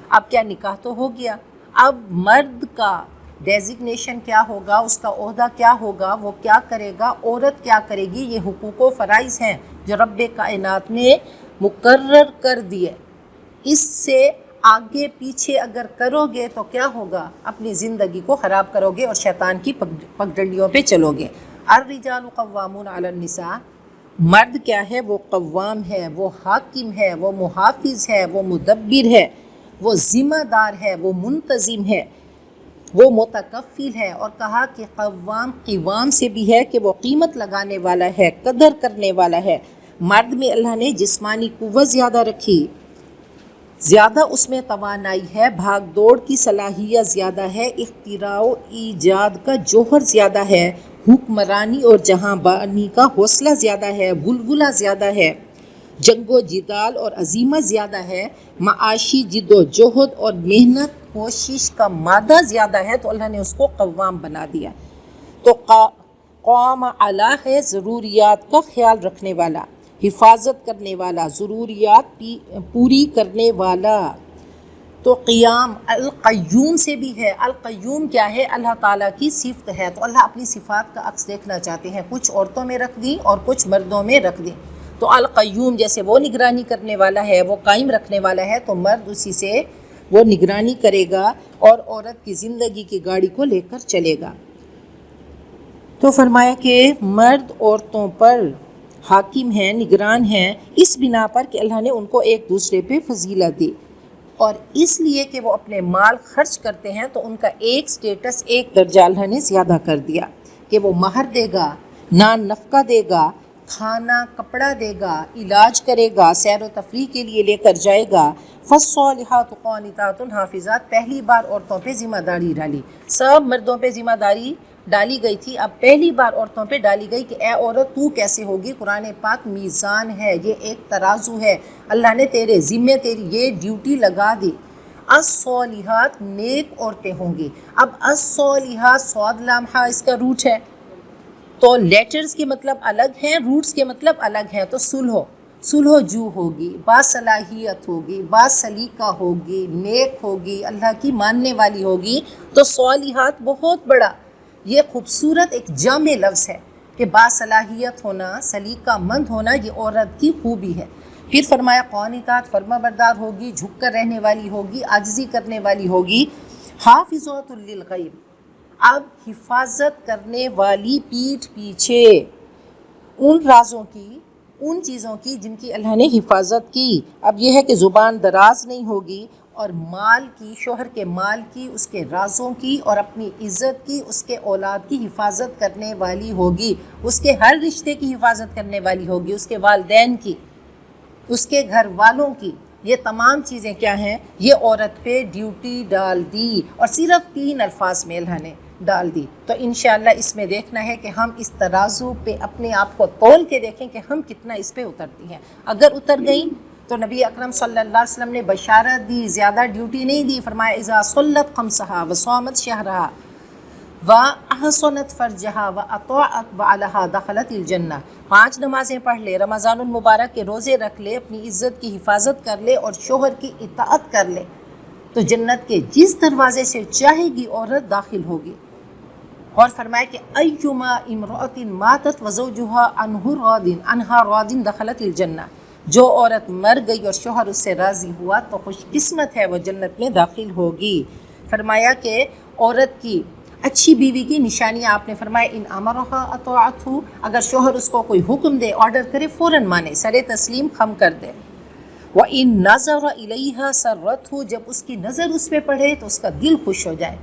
اب کیا نکاح تو ہو گیا، اب مرد کا ڈیزگنیشن کیا ہوگا، اس کا عہدہ کیا ہوگا، وہ کیا کرے گا، عورت کیا کرے گی، یہ حقوق و فرائض ہیں جو رب کائنات نے مقرر کر دیے۔ اس سے آگے پیچھے اگر کرو گے تو کیا ہوگا، اپنی زندگی کو خراب کرو گے اور شیطان کی پگڈنڈیوں پہ چلو گے۔ الرجال قوامون علی النساء، مرد کیا ہے، وہ قوام ہے، وہ حاکم ہے، وہ محافظ ہے، وہ مدبر ہے، وہ ذمہ دار ہے، وہ منتظم ہے، وہ متکفل ہے، اور کہا کہ قوام سے بھی ہے کہ وہ قیمت لگانے والا ہے، قدر کرنے والا ہے۔ مرد میں اللہ نے جسمانی قوت زیادہ رکھی، زیادہ اس میں توانائی ہے، بھاگ دوڑ کی صلاحیت زیادہ ہے، اختراع و ایجاد کا جوہر زیادہ ہے، حکمرانی اور جہاں بانی کا حوصلہ زیادہ ہے، بلبلہ زیادہ ہے، جنگ و جدال اور عزیمت زیادہ ہے، معاشی جد و جہد اور محنت کوشش کا مادہ زیادہ ہے، تو اللہ نے اس کو قوام بنا دیا۔ تو قوام اعلیٰ ہے ضروریات کا خیال رکھنے والا، حفاظت کرنے والا، ضروریات پوری کرنے والا۔ تو قیام القیوم سے بھی ہے۔ القیوم کیا ہے؟ اللہ تعالیٰ کی صفت ہے، تو اللہ اپنی صفات کا عکس دیکھنا چاہتے ہیں، کچھ عورتوں میں رکھ دی اور کچھ مردوں میں رکھ دی۔ تو القیوم جیسے وہ نگرانی کرنے والا ہے، وہ قائم رکھنے والا ہے، تو مرد اسی سے وہ نگرانی کرے گا اور عورت کی زندگی کی گاڑی کو لے کر چلے گا۔ تو فرمایا کہ مرد عورتوں پر حاکم ہیں، نگران ہیں، اس بنا پر کہ اللہ نے ان کو ایک دوسرے پہ فضیلت دی، اور اس لیے کہ وہ اپنے مال خرچ کرتے ہیں تو ان کا ایک سٹیٹس، ایک درجہ اللہ نے زیادہ کر دیا کہ وہ مہر دے گا، نان نفقہ دے گا، کھانا کپڑا دے گا، علاج کرے گا، سیر و تفریح کے لیے لے کر جائے گا۔ فالصالحات قانتات حافظات، پہلی بار عورتوں پہ ذمہ داری ڈالی، سب مردوں پہ ذمہ داری ڈالی گئی تھی، اب پہلی بار عورتوں پہ ڈالی گئی کہ اے عورت تو کیسے ہوگی؟ قرآن پاک میزان ہے، یہ ایک ترازو ہے، اللہ نے تیرے ذمے تیری یہ ڈیوٹی لگا دی۔ الصالحات نیک عورتیں ہوں گی۔ اب الصالحات صاد لام ہا اس کا روٹ ہے، تو لیٹرز کے مطلب الگ ہیں، روٹس کے مطلب الگ ہیں، تو صلح جو ہوگی، باصلاحیت ہوگی، باسلیقہ ہوگی، نیک ہوگی، اللہ کی ماننے والی ہوگی، تو صالحات بہت بڑا یہ خوبصورت ایک جامع لفظ ہے کہ باصلاحیت ہونا، سلیقہ مند ہونا، یہ عورت کی خوبی ہے۔ پھر فرمایا قانتات، فرما بردار ہوگی، جھک کر رہنے والی ہوگی، عاجزی کرنے والی ہوگی۔ حافظات للغیب، اب حفاظت کرنے والی پیٹھ پیچھے ان رازوں کی، ان چیزوں کی جن کی اللہ نے حفاظت کی۔ اب یہ ہے کہ زبان دراز نہیں ہوگی، اور مال کی، شوہر کے مال کی، اس کے رازوں کی اور اپنی عزت کی، اس کے اولاد کی حفاظت کرنے والی ہوگی، اس کے ہر رشتے کی حفاظت کرنے والی ہوگی، اس کے والدین کی، اس کے گھر والوں کی۔ یہ تمام چیزیں کیا ہیں؟ یہ عورت پہ ڈیوٹی ڈال دی، اور صرف 3 الفاظ میں اللہ نے ڈال دی۔ تو انشاءاللہ اس میں دیکھنا ہے کہ ہم اس ترازو پہ اپنے آپ کو تول کے دیکھیں کہ ہم کتنا اس پہ اترتی ہیں۔ اگر اتر گئیں تو نبی اکرم صلی اللہ علیہ وسلم نے بشارت دی، زیادہ ڈیوٹی نہیں دی، فرمایا اذا صلت خمسہا وصامت شہرہا وَأَحْصَنَتْ فَرْجَهَا وَأَطَاعَتْ بَعْلَهَا دَخَلَتِ الْجَنَّةِ، 5 نمازیں پڑھ لے، رمضان المبارک کے روزے رکھ لے، اپنی عزت کی حفاظت کر لے اور شوہر کی اطاعت کر لے، تو جنت کے جس دروازے سے چاہے گی عورت داخل ہوگی۔ اور فرمایا کہ ایما امرأۃ ماتت وزوجها عنہا راض دخلت الجنہ، جو عورت مر گئی اور شوہر اس سے راضی ہوا تو خوش قسمت ہے، وہ جنت میں داخل ہوگی۔ فرمایا کہ عورت کی، اچھی بیوی کی نشانیاں آپ نے فرمایا ان امرہا اطاعتہ، اگر شوہر اس کو کوئی حکم دے، آرڈر کرے، فوراً مانے، سر تسلیم خم کر دے۔ وَإِن نَظَرَ إِلَيْهَا سَرَّتْهُ، جب اس کی نظر اس پہ پڑے تو اس کا دل خوش ہو جائے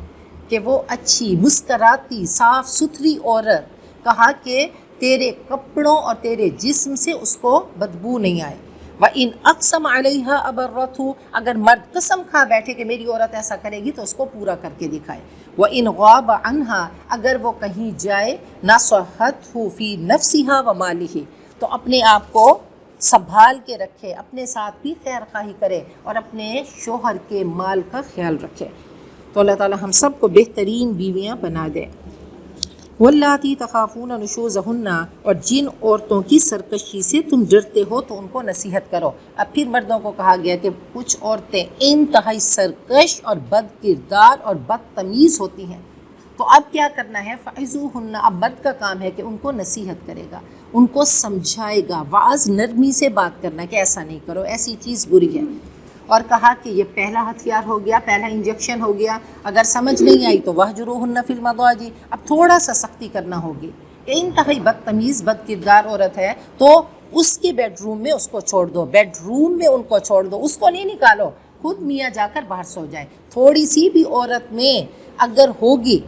کہ وہ اچھی مسکراتی صاف ستھری عورت، کہا کہ تیرے کپڑوں اور تیرے جسم سے اس کو بدبو نہیں آئے۔ وَإِنْ أَقْسَمَ عَلَيْهَا أَبَرَّتْهُ، اگر مرد قسم کھا بیٹھے کہ میری عورت ایسا کرے گی تو اس کو پورا کر کے دکھائے۔ وَإِنْ غَابَ عَنْهَا، اگر وہ کہیں جائے، نَصَحَتْهُ فِي نَفْسِهَا وَمَالِهِ، تو اپنے آپ کو سنبھال کے رکھے، اپنے ساتھ بھی خیر خواہی کرے اور اپنے شوہر کے مال کا خیال رکھے۔ تو اللہ تعالی ہم سب کو بہترین بیویاں بنا دے۔ واللاتی تخافون نشوزہن، اور جن عورتوں کی سرکشی سے تم ڈرتے ہو تو ان کو نصیحت کرو۔ اب پھر مردوں کو کہا گیا کہ کچھ عورتیں انتہائی سرکش اور بد کردار اور بدتمیز ہوتی ہیں، تو اب کیا کرنا ہے؟ فعظوہن، اب مرد کا کام ہے کہ ان کو نصیحت کرے گا، ان کو سمجھائے گا، واعظ نرمی سے بات کرنا کہ ایسا نہیں کرو، ایسی چیز بری ہے۔ اور کہا کہ یہ پہلا ہتھیار ہو گیا، پہلا انجیکشن ہو گیا، اگر سمجھ نہیں آئی تو وَاہْجُرُوهُنَّ فِي الْمَضَاجِعِ، اب تھوڑا سا سختی کرنا ہوگی۔ انتہائی بدتمیز بد کردار عورت ہے تو اس کے بیڈ روم میں اس کو چھوڑ دو، بیڈ روم میں ان کو چھوڑ دو، اس کو نہیں نکالو، خود میاں جا کر باہر سو جائے۔ تھوڑی سی بھی عورت میں اگر ہوگی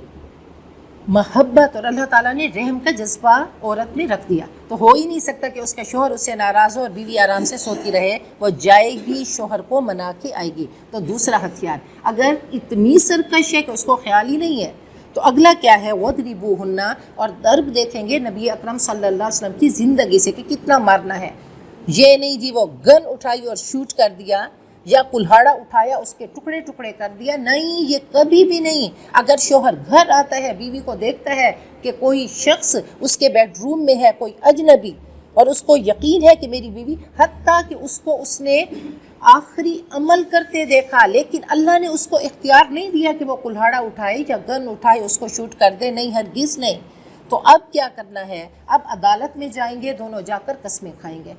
محبت، اور اللہ تعالیٰ نے رحم کا جذبہ عورت میں رکھ دیا، تو ہو ہی نہیں سکتا کہ اس کا شوہر اس سے ناراض ہو اور بیوی آرام سے سوتی رہے، وہ جائے گی شوہر کو منا کے آئے گی۔ تو دوسرا ہتھیار، اگر اتنی سرکش ہے کہ اس کو خیال ہی نہیں ہے تو اگلا کیا ہے؟ وَاضْرِبُوهُنَّ، اور ضرب دیکھیں گے نبی اکرم صلی اللہ علیہ وسلم کی زندگی سے کہ کتنا مارنا ہے۔ یہ نہیں جی وہ گن اٹھائی اور شوٹ کر دیا یا کلہاڑا اٹھایا اس کے ٹکڑے ٹکڑے کر دیا، نہیں، یہ کبھی بھی نہیں۔ اگر شوہر گھر آتا ہے، بیوی کو دیکھتا ہے کہ کوئی شخص اس کے بیڈ روم میں ہے، کوئی اجنبی، اور اس کو یقین ہے کہ میری بیوی، حتیٰ کہ اس نے آخری عمل کرتے دیکھا، لیکن اللہ نے اس کو اختیار نہیں دیا کہ وہ کلہاڑا اٹھائے یا گن اٹھائے اس کو شوٹ کر دے، نہیں، ہرگز نہیں۔ تو اب کیا کرنا ہے؟ اب عدالت میں جائیں گے، دونوں جا کر قسمیں کھائیں گے،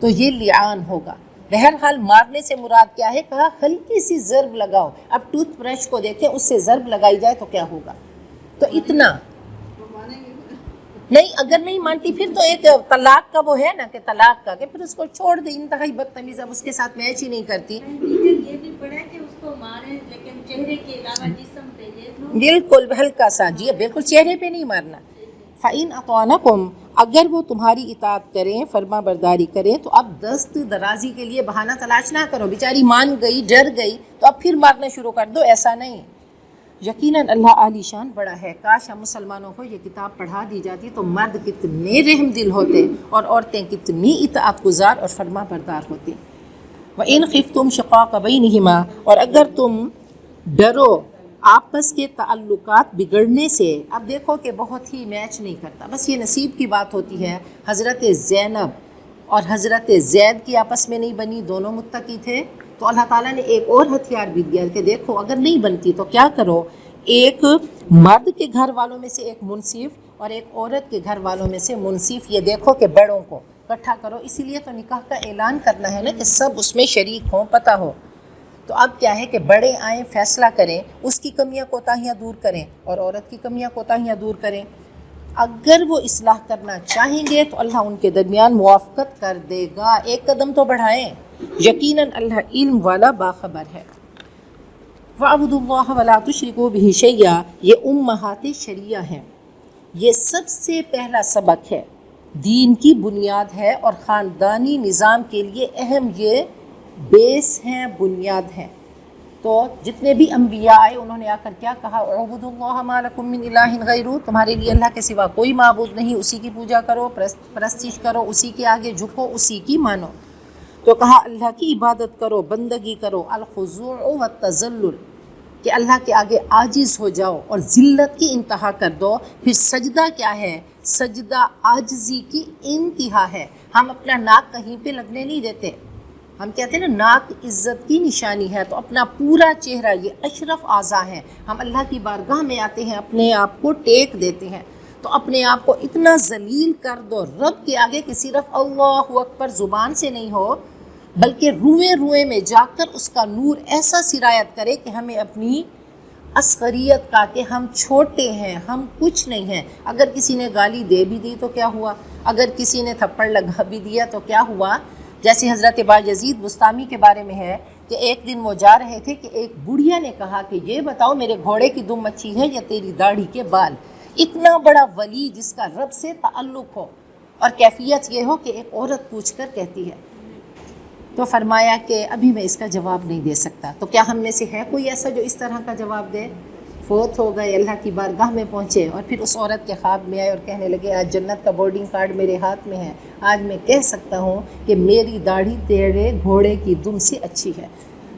تو یہ لعان ہوگا۔ بہرحال مارنے سے مراد کیا ہے؟ کہا ہلکی سی ضرب لگاؤ۔ اب ٹوتھ برش کو دیکھیں، اس سے ضرب لگائی جائے تو کیا ہوگا؟ تو اتنا نہیں، اگر نہیں مانتی پھر تو ایک طلاق کا وہ ہے نا کہ طلاق کا کہ پھر اس کو چھوڑ دے، انتہائی بدتمیز، اب اس کے ساتھ میچ ہی نہیں کرتی۔ یہ بھی پڑھا کہ اس کو مارے لیکن چہرے کے علاوہ جسم پہ، بالکل ہلکا سا، جی بالکل چہرے پہ نہیں مارنا۔ فَإِنْ أَطَعْنَكُمْ، اگر وہ تمہاری اطاعت کریں، فرما برداری کریں، تو اب دست درازی کے لیے بہانہ تلاش نہ کرو، بیچاری مان گئی، ڈر گئی تو اب پھر مارنا شروع کر دو، ایسا نہیں۔ یقیناً اللہ عالی شان بڑا ہے۔ کاش ہم مسلمانوں کو یہ کتاب پڑھا دی جاتی تو مرد کتنے رحم دل ہوتے اور عورتیں کتنی اطاعت گزار اور فرما بردار ہوتی۔ وَإِنْ خِفْتُمْ شِقَاقَ بَيْنِهِمَا، اور اگر تم ڈرو آپس کے تعلقات بگڑنے سے، اب دیکھو کہ بہت ہی میچ نہیں کرتا، بس یہ نصیب کی بات ہوتی ہے۔ حضرت زینب اور حضرت زید کی آپس میں نہیں بنی، دونوں متقی تھے، تو اللہ تعالیٰ نے ایک اور ہتھیار بھی دیا کہ دیکھو اگر نہیں بنتی تو کیا کرو، ایک مرد کے گھر والوں میں سے ایک منصف اور ایک عورت کے گھر والوں میں سے منصف، یہ دیکھو کہ بڑوں کو اکٹھا کرو، اسی لیے تو نکاح کا اعلان کرنا ہے نا کہ سب اس میں شریک ہوں، پتہ ہو۔ تو اب کیا ہے کہ بڑے آئیں، فیصلہ کریں، اس کی کمیاں کوتاہیاں دور کریں اور عورت کی کمیاں کوتاہیاں دور کریں۔ اگر وہ اصلاح کرنا چاہیں گے تو اللہ ان کے درمیان موافقت کر دے گا، ایک قدم تو بڑھائیں، یقیناً اللہ علم والا باخبر ہے۔ وَاعْبُدُوا اللَّهَ وَلَا تُشْرِكُوا بِهِ شَيْئًا، یہ امہات شریعہ ہیں، یہ سب سے پہلا سبق ہے، دین کی بنیاد ہے اور خاندانی نظام کے لیے اہم یہ بیس ہیں، بنیاد ہیں۔ تو جتنے بھی انبیاء آئے انہوں نے آ کر کیا کہا؟ اعبدوا اللہ ما لکم من الہ غیرہ، تمہارے لیے اللہ کے سوا کوئی معبود نہیں، اسی کی پوجا کرو، پرستش کرو، اسی کے آگے جھکو، اسی کی مانو۔ تو کہا اللہ کی عبادت کرو، بندگی کرو، الخضوع والتذلل، کہ اللہ کے آگے عاجز ہو جاؤ اور ذلت کی انتہا کر دو۔ پھر سجدہ کیا ہے؟ سجدہ عاجزی کی انتہا ہے۔ ہم اپنا ناک کہیں پہ لگنے نہیں دیتے، ہم کہتے ہیں نا ناک عزت کی نشانی ہے، تو اپنا پورا چہرہ، یہ اشرف اعضاء ہے، ہم اللہ کی بارگاہ میں آتے ہیں، اپنے آپ کو ٹیک دیتے ہیں، تو اپنے آپ کو اتنا ذلیل کر دو رب کے آگے کہ صرف اللہ اکبر زبان سے نہیں ہو بلکہ روئے روئے میں جا کر اس کا نور ایسا سرایت کرے کہ ہمیں اپنی اصغریت کا، کہ ہم چھوٹے ہیں، ہم کچھ نہیں ہیں۔ اگر کسی نے گالی دے بھی دی تو کیا ہوا؟ اگر کسی نے تھپڑ لگا بھی دیا تو کیا ہوا؟ جیسے حضرت باجزید بستامی کے بارے میں ہے کہ ایک دن وہ جا رہے تھے کہ ایک بڑھیا نے کہا کہ یہ بتاؤ میرے گھوڑے کی دم اچھی ہے یا تیری داڑھی کے بال؟ اتنا بڑا ولی جس کا رب سے تعلق ہو اور کیفیت یہ ہو کہ ایک عورت پوچھ کر کہتی ہے، تو فرمایا کہ ابھی میں اس کا جواب نہیں دے سکتا۔ تو کیا ہم میں سے ہے کوئی ایسا جو اس طرح کا جواب دے؟ فوت ہو گئے، اللہ کی بارگاہ میں پہنچے اور پھر اس عورت کے خواب میں آئے اور کہنے لگے آج جنت کا بورڈنگ کارڈ میرے ہاتھ میں ہے، آج میں کہہ سکتا ہوں کہ میری داڑھی تیرے گھوڑے کی دم سے اچھی ہے۔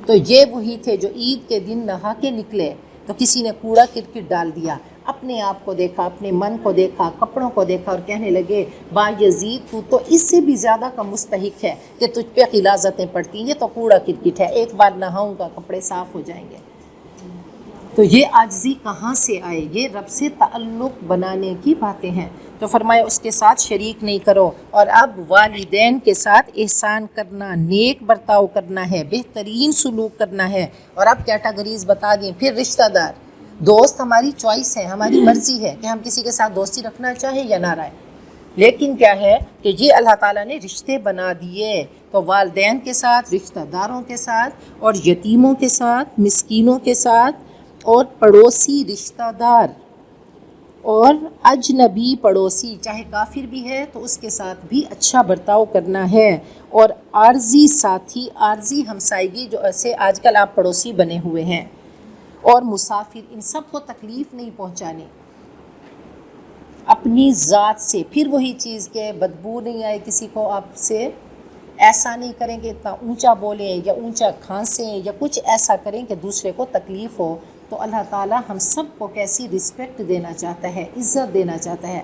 تو یہ وہی تھے جو عید کے دن نہا کے نکلے تو کسی نے کوڑا کرکٹ ڈال دیا، اپنے آپ کو دیکھا، اپنے من کو دیکھا، کپڑوں کو دیکھا اور کہنے لگے باجزید تو اس سے بھی زیادہ کا مستحق ہے کہ تجھ پہ غلاظتیں پڑتی، یہ تو کوڑا کرکٹ ہے، ایک بار نہاؤں گا کپڑے صاف ہو جائیں گے۔ تو یہ عاجزی کہاں سے آئے؟ یہ رب سے تعلق بنانے کی باتیں ہیں۔ تو فرمایا اس کے ساتھ شریک نہیں کرو، اور اب والدین کے ساتھ احسان کرنا، نیک برتاؤ کرنا ہے، بہترین سلوک کرنا ہے۔ اور اب کیٹیگریز بتا دیں۔ پھر رشتہ دار، دوست ہماری چوائس ہے، ہماری مرضی ہے کہ ہم کسی کے ساتھ دوستی رکھنا چاہیں یا نہ رہے، لیکن کیا ہے کہ یہ اللہ تعالیٰ نے رشتے بنا دیے۔ تو والدین کے ساتھ، رشتہ داروں کے ساتھ، اور یتیموں کے ساتھ، مسکینوں کے ساتھ، اور پڑوسی رشتہ دار اور اجنبی پڑوسی، چاہے کافر بھی ہے تو اس کے ساتھ بھی اچھا برتاؤ کرنا ہے۔ اور عارضی ساتھی، عارضی ہمسائیگی، جو ایسے آج کل آپ پڑوسی بنے ہوئے ہیں، اور مسافر، ان سب کو تکلیف نہیں پہنچانی اپنی ذات سے۔ پھر وہی چیز کہ بدبو نہیں آئے کسی کو آپ سے، ایسا نہیں کریں کہ اتنا اونچا بولیں یا اونچا کھانسیں یا کچھ ایسا کریں کہ دوسرے کو تکلیف ہو. تو اللہ تعالیٰ ہم سب کو کیسی رسپیکٹ دینا چاہتا ہے, عزت دینا چاہتا ہے.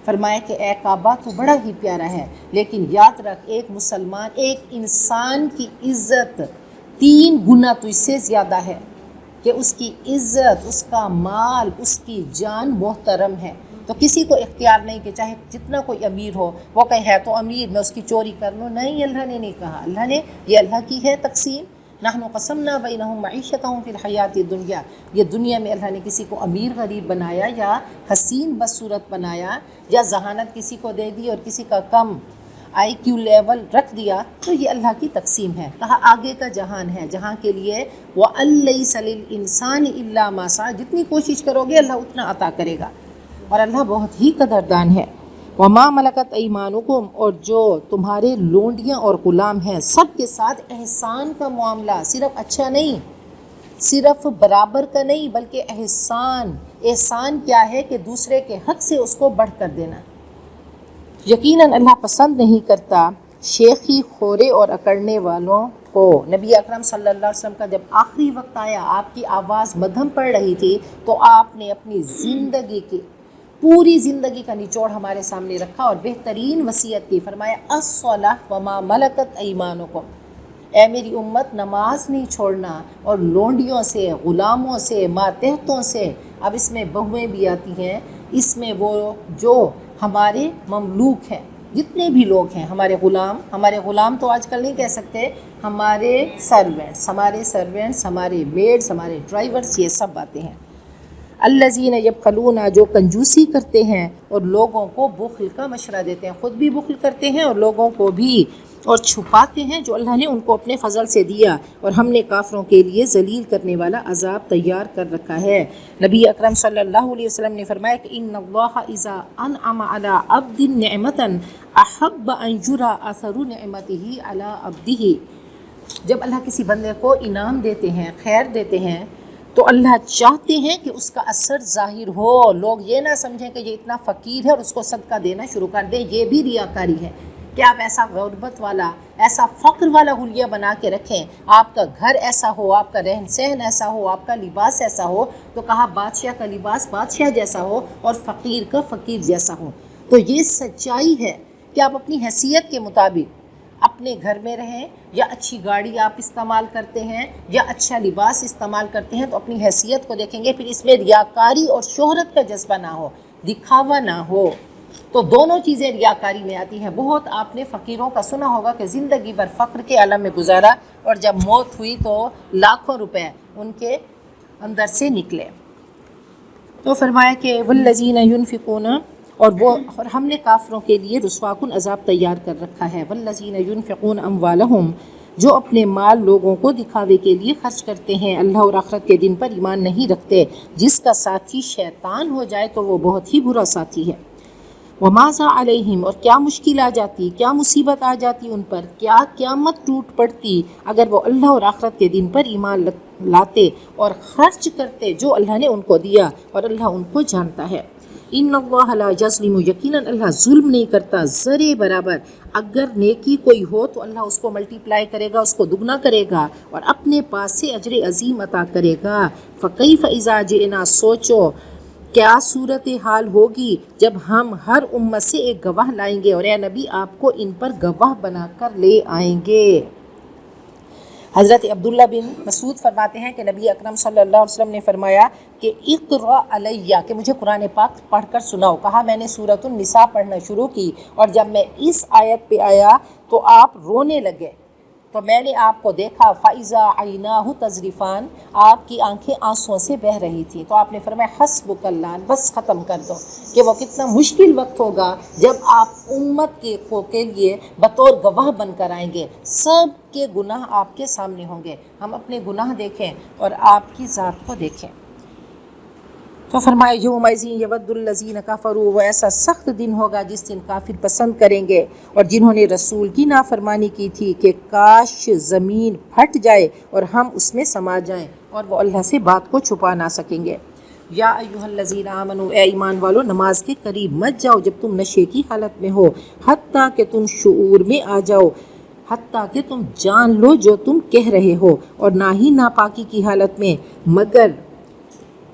فرمایا کہ اے کعبہ تو بڑا ہی پیارا ہے, لیکن یاد رکھ ایک مسلمان, ایک انسان کی عزت 3 گنا تجھ سے زیادہ ہے, کہ اس کی عزت, اس کا مال, اس کی جان محترم ہے. تو کسی کو اختیار نہیں کہ چاہے جتنا کوئی امیر ہو وہ کہے ہے تو امیر, میں اس کی چوری کر لوں. نہیں, اللہ نے نہیں کہا. اللہ نے, یہ اللہ کی ہے تقسیم. نحن قسمنا بینہم معیشتہم فی الحیات الدنیا. یہ دنیا میں اللہ نے کسی کو امیر غریب بنایا یا حسین بدصورت بنایا یا ذہانت کسی کو دے دی اور کسی کا کم آئی کیو لیول رکھ دیا, تو یہ اللہ کی تقسیم ہے. کہا آگے کا جہان ہے, جہاں کے لیے وَأَن لَيْسَ لِلْإِنسَانِ إِلَّا مَا سَعَى, جتنی کوشش کرو گے اللہ اتنا عطا کرے گا, اور اللہ بہت ہی قدردان ہے. وَمَا مَلَكَتْ أَيْمَانُكُمْ, اور جو تمہارے لونڈیاں اور غلام ہیں سب کے ساتھ احسان کا معاملہ, صرف اچھا نہیں, صرف برابر کا نہیں, بلکہ احسان. احسان کیا ہے کہ دوسرے کے حق سے اس کو بڑھ کر دینا. یقیناً اللہ پسند نہیں کرتا شیخی خورے اور اکڑنے والوں کو. نبی اکرم صلی اللہ علیہ وسلم کا جب آخری وقت آیا, آپ کی آواز مدھم پڑ رہی تھی, تو آپ نے اپنی زندگی کی پوری زندگی کا نچوڑ ہمارے سامنے رکھا اور بہترین وصیت کی. فرمایا الصلاۃ وما ملکت ایمانکم, اے میری امت نماز نہیں چھوڑنا, اور لونڈیوں سے, غلاموں سے, ماتحتوں سے. اب اس میں بہویں بھی آتی ہیں, اس میں وہ جو ہمارے مملوک ہیں, جتنے بھی لوگ ہیں, ہمارے غلام تو آج کل نہیں کہہ سکتے, ہمارے سرونٹس, ہمارے میڈس, ہمارے ڈرائیورز, یہ سب باتیں ہیں. الذین یبخلون, جو کنجوسی کرتے ہیں اور لوگوں کو بخل کا مشورہ دیتے ہیں, خود بھی بخل کرتے ہیں اور لوگوں کو بھی, اور چھپاتے ہیں جو اللہ نے ان کو اپنے فضل سے دیا, اور ہم نے کافروں کے لیے ذلیل کرنے والا عذاب تیار کر رکھا ہے. نبی اکرم صلی اللہ علیہ وسلم نے فرمایا کہ ان اللہ اذا انعم علی عبد نعمتا احب ان یری اثر نعمته علی عبده. جب اللہ کسی بندے کو انعام دیتے ہیں, خیر دیتے ہیں, تو اللہ چاہتے ہیں کہ اس کا اثر ظاہر ہو, لوگ یہ نہ سمجھیں کہ یہ اتنا فقیر ہے اور اس کو صدقہ دینا شروع کر دیں. یہ بھی ریاکاری ہے کہ آپ ایسا غربت والا, ایسا فقر والا حلیہ بنا کے رکھیں, آپ کا گھر ایسا ہو, آپ کا رہن سہن ایسا ہو, آپ کا لباس ایسا ہو, تو کہا بادشاہ کا لباس بادشاہ جیسا ہو اور فقیر کا فقیر جیسا ہو. تو یہ سچائی ہے کہ آپ اپنی حیثیت کے مطابق اپنے گھر میں رہیں, یا اچھی گاڑی آپ استعمال کرتے ہیں یا اچھا لباس استعمال کرتے ہیں, تو اپنی حیثیت کو دیکھیں گے. پھر اس میں ریاکاری اور شہرت کا جذبہ نہ ہو, دکھاوا نہ ہو, تو دونوں چیزیں ریاکاری میں آتی ہیں. بہت آپ نے فقیروں کا سنا ہوگا کہ زندگی بھر فقر کے عالم میں گزارا, اور جب موت ہوئی تو لاکھوں روپے ان کے اندر سے نکلے. تو فرمایا کہ والذین ينفقون, اور ہم نے کافروں کے لیے رسوا کن عذاب تیار کر رکھا ہے. والذین ينفقون اموالہم, جو اپنے مال لوگوں کو دکھاوے کے لیے خرچ کرتے ہیں, اللہ اور آخرت کے دن پر ایمان نہیں رکھتے. جس کا ساتھی شیطان ہو جائے تو وہ بہت ہی برا ساتھی ہے. وماذا علیہم, اور کیا مشکل آ جاتی, کیا مصیبت آ جاتی ان پر, کیا قیامت ٹوٹ پڑتی اگر وہ اللہ اور آخرت کے دن پر ایمان لاتے اور خرچ کرتے جو اللہ نے ان کو دیا, اور اللہ ان کو جانتا ہے. ان اللہ لا یظلم, یقیناً اللہ ظلم نہیں کرتا ذرے برابر. اگر نیکی کوئی ہو تو اللہ اس کو ملٹی پلائی کرے گا, اس کو دگنا کرے گا, اور اپنے پاس سے اجر عظیم عطا کرے گا. فکیف اذا جئنا, سوچو کیا صورت حال ہوگی جب ہم ہر امت سے ایک گواہ لائیں گے, اور اے نبی آپ کو ان پر گواہ بنا کر لے آئیں گے. حضرت عبداللہ بن مسعود فرماتے ہیں کہ نبی اکرم صلی اللہ علیہ وسلم نے فرمایا کہ اقرأ علیہ, کہ مجھے قرآن پاک پڑھ کر سناؤ. کہا میں نے سورۃ النساء پڑھنا شروع کی, اور جب میں اس آیت پہ آیا تو آپ رونے لگے, تو میں نے آپ کو دیکھا فَإِذَا عَيْنَاهُ تَذْرِفَانِ, آپ کی آنکھیں آنسوؤں سے بہہ رہی تھیں. تو آپ نے فرمایا حسبک اللہ, بس ختم کر دو, کہ وہ کتنا مشکل وقت ہوگا جب آپ امت کے لیے بطور گواہ بن کر آئیں گے. سب کے گناہ آپ کے سامنے ہوں گے, ہم اپنے گناہ دیکھیں اور آپ کی ذات کو دیکھیں. تو فرمایا یومئذ یود الذین کفروا, وہ ایسا سخت دن ہوگا جس دن کافر پسند کریں گے اور جنہوں نے رسول کی نافرمانی کی تھی کہ کاش زمین پھٹ جائے اور ہم اس میں سما جائیں, اور وہ اللہ سے بات کو چھپا نہ سکیں گے. یا ایھا الذین آمنوا, اے ایمان والو نماز کے قریب مت جاؤ جب تم نشے کی حالت میں ہو, حتیٰ کہ تم شعور میں آ جاؤ, حتیٰ کہ تم جان لو جو تم کہہ رہے ہو، اور نہ ہی ناپاکی کی حالت میں، مگر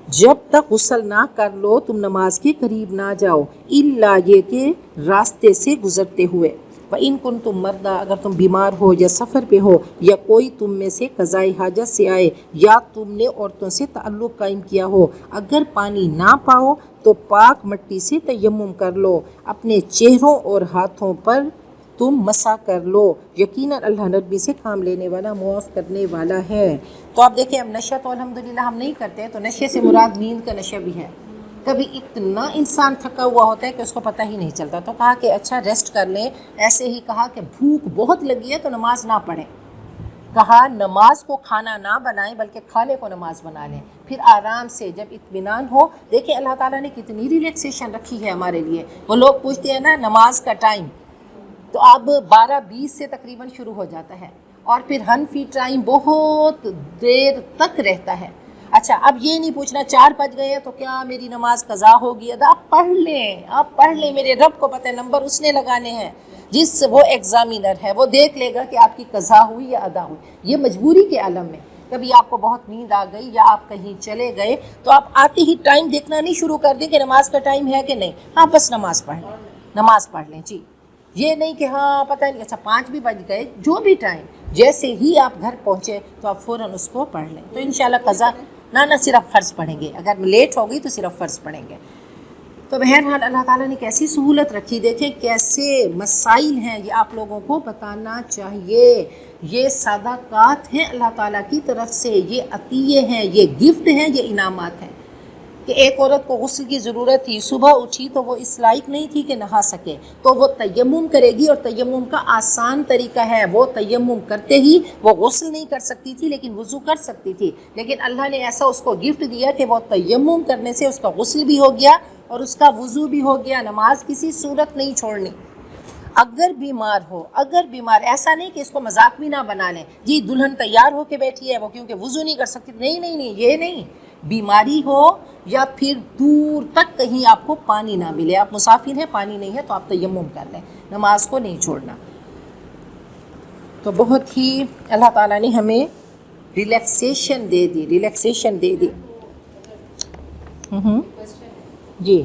جب تک غسل نہ کر لو تم نماز کے قریب نہ جاؤ، الا یہ کہ راستے سے گزرتے ہوئے۔ وَإِن كُنتُم مَرْضَىٰ، اگر تم بیمار ہو یا سفر پہ ہو، یا کوئی تم میں سے قضاء حاجت سے آئے، یا تم نے عورتوں سے تعلق قائم کیا ہو، اگر پانی نہ پاؤ تو پاک مٹی سے تیمم کر لو، اپنے چہروں اور ہاتھوں پر تم مسح کر لو، یقیناً اللہ نرمی سے کام لینے والا، معاف کرنے والا ہے۔ تو آپ دیکھیں اب نشہ تو الحمدللہ ہم نہیں کرتے، تو نشے سے مراد نیند کا نشہ بھی ہے۔ کبھی اتنا انسان تھکا ہوا ہوتا ہے کہ اس کو پتہ ہی نہیں چلتا، تو کہا کہ اچھا ریسٹ کر لیں۔ ایسے ہی کہا کہ بھوک بہت لگی ہے تو نماز نہ پڑھیں، کہا نماز کو کھانا نہ بنائیں بلکہ کھانے کو نماز بنا لیں، پھر آرام سے جب اطمینان ہو۔ دیکھیں اللہ تعالیٰ نے کتنی ریلیکسیشن رکھی ہے ہمارے لیے۔ وہ لوگ پوچھتے ہیں نا نماز کا ٹائم، تو اب 12:20 سے تقریباً شروع ہو جاتا ہے، اور پھر حنفی ٹائم بہت دیر تک رہتا ہے۔ اچھا اب یہ نہیں پوچھنا 4 بج گئے ہیں تو کیا میری نماز قضا ہوگی ادا؟ آپ پڑھ لیں، میرے رب کو پتہ ہے نمبر اس نے لگانے ہیں، جس وہ ایگزامینر ہے وہ دیکھ لے گا کہ آپ کی قضا ہوئی یا ادا ہوئی۔ یہ مجبوری کے عالم میں کبھی آپ کو بہت نیند آ گئی یا آپ کہیں چلے گئے تو آپ آتے ہی ٹائم دیکھنا نہیں شروع کر دیں کہ نماز کا ٹائم ہے کہ نہیں، ہاں بس نماز پڑھ لیں جی۔ یہ نہیں کہ ہاں پتہ نہیں اچھا 5 بھی بج گئے، جو بھی ٹائم، جیسے ہی آپ گھر پہنچے تو آپ فوراً اس کو پڑھ لیں، تو انشاءاللہ قضا نہ صرف فرض پڑھیں گے، اگر لیٹ ہو گئی تو صرف فرض پڑھیں گے۔ تو بہرحال اللہ تعالیٰ نے کیسی سہولت رکھی، دیکھیں کیسے مسائل ہیں، یہ آپ لوگوں کو بتانا چاہیے۔ یہ صدقات ہیں اللہ تعالیٰ کی طرف سے، یہ عطیے ہیں، یہ گفٹ ہیں، یہ انعامات ہیں۔ کہ ایک عورت کو غسل کی ضرورت تھی، صبح اٹھی تو وہ اس لائق نہیں تھی کہ نہا سکے، تو وہ تیمم کرے گی، اور تیمم کا آسان طریقہ ہے، وہ تیمم کرتے ہی وہ غسل نہیں کر سکتی تھی لیکن وضو کر سکتی تھی، لیکن اللہ نے ایسا اس کو گفٹ دیا کہ وہ تیمم کرنے سے اس کا غسل بھی ہو گیا اور اس کا وضو بھی ہو گیا، نماز کسی صورت نہیں چھوڑنی۔ اگر بیمار ایسا نہیں کہ اس کو مذاق بھی نہ بنا لیں، جی دلہن تیار ہو کے بیٹھی ہے وہ کیونکہ وضو نہیں کر سکتی، نہیں، یہ نہیں، بیماری ہو یا پھر دور تک کہیں آپ کو پانی نہ ملے، آپ مسافر ہیں پانی نہیں ہے تو آپ تیمم کر لیں، نماز کو نہیں چھوڑنا۔ تو بہت ہی اللہ تعالیٰ نے ہمیں ریلیکسیشن دے دی۔ جی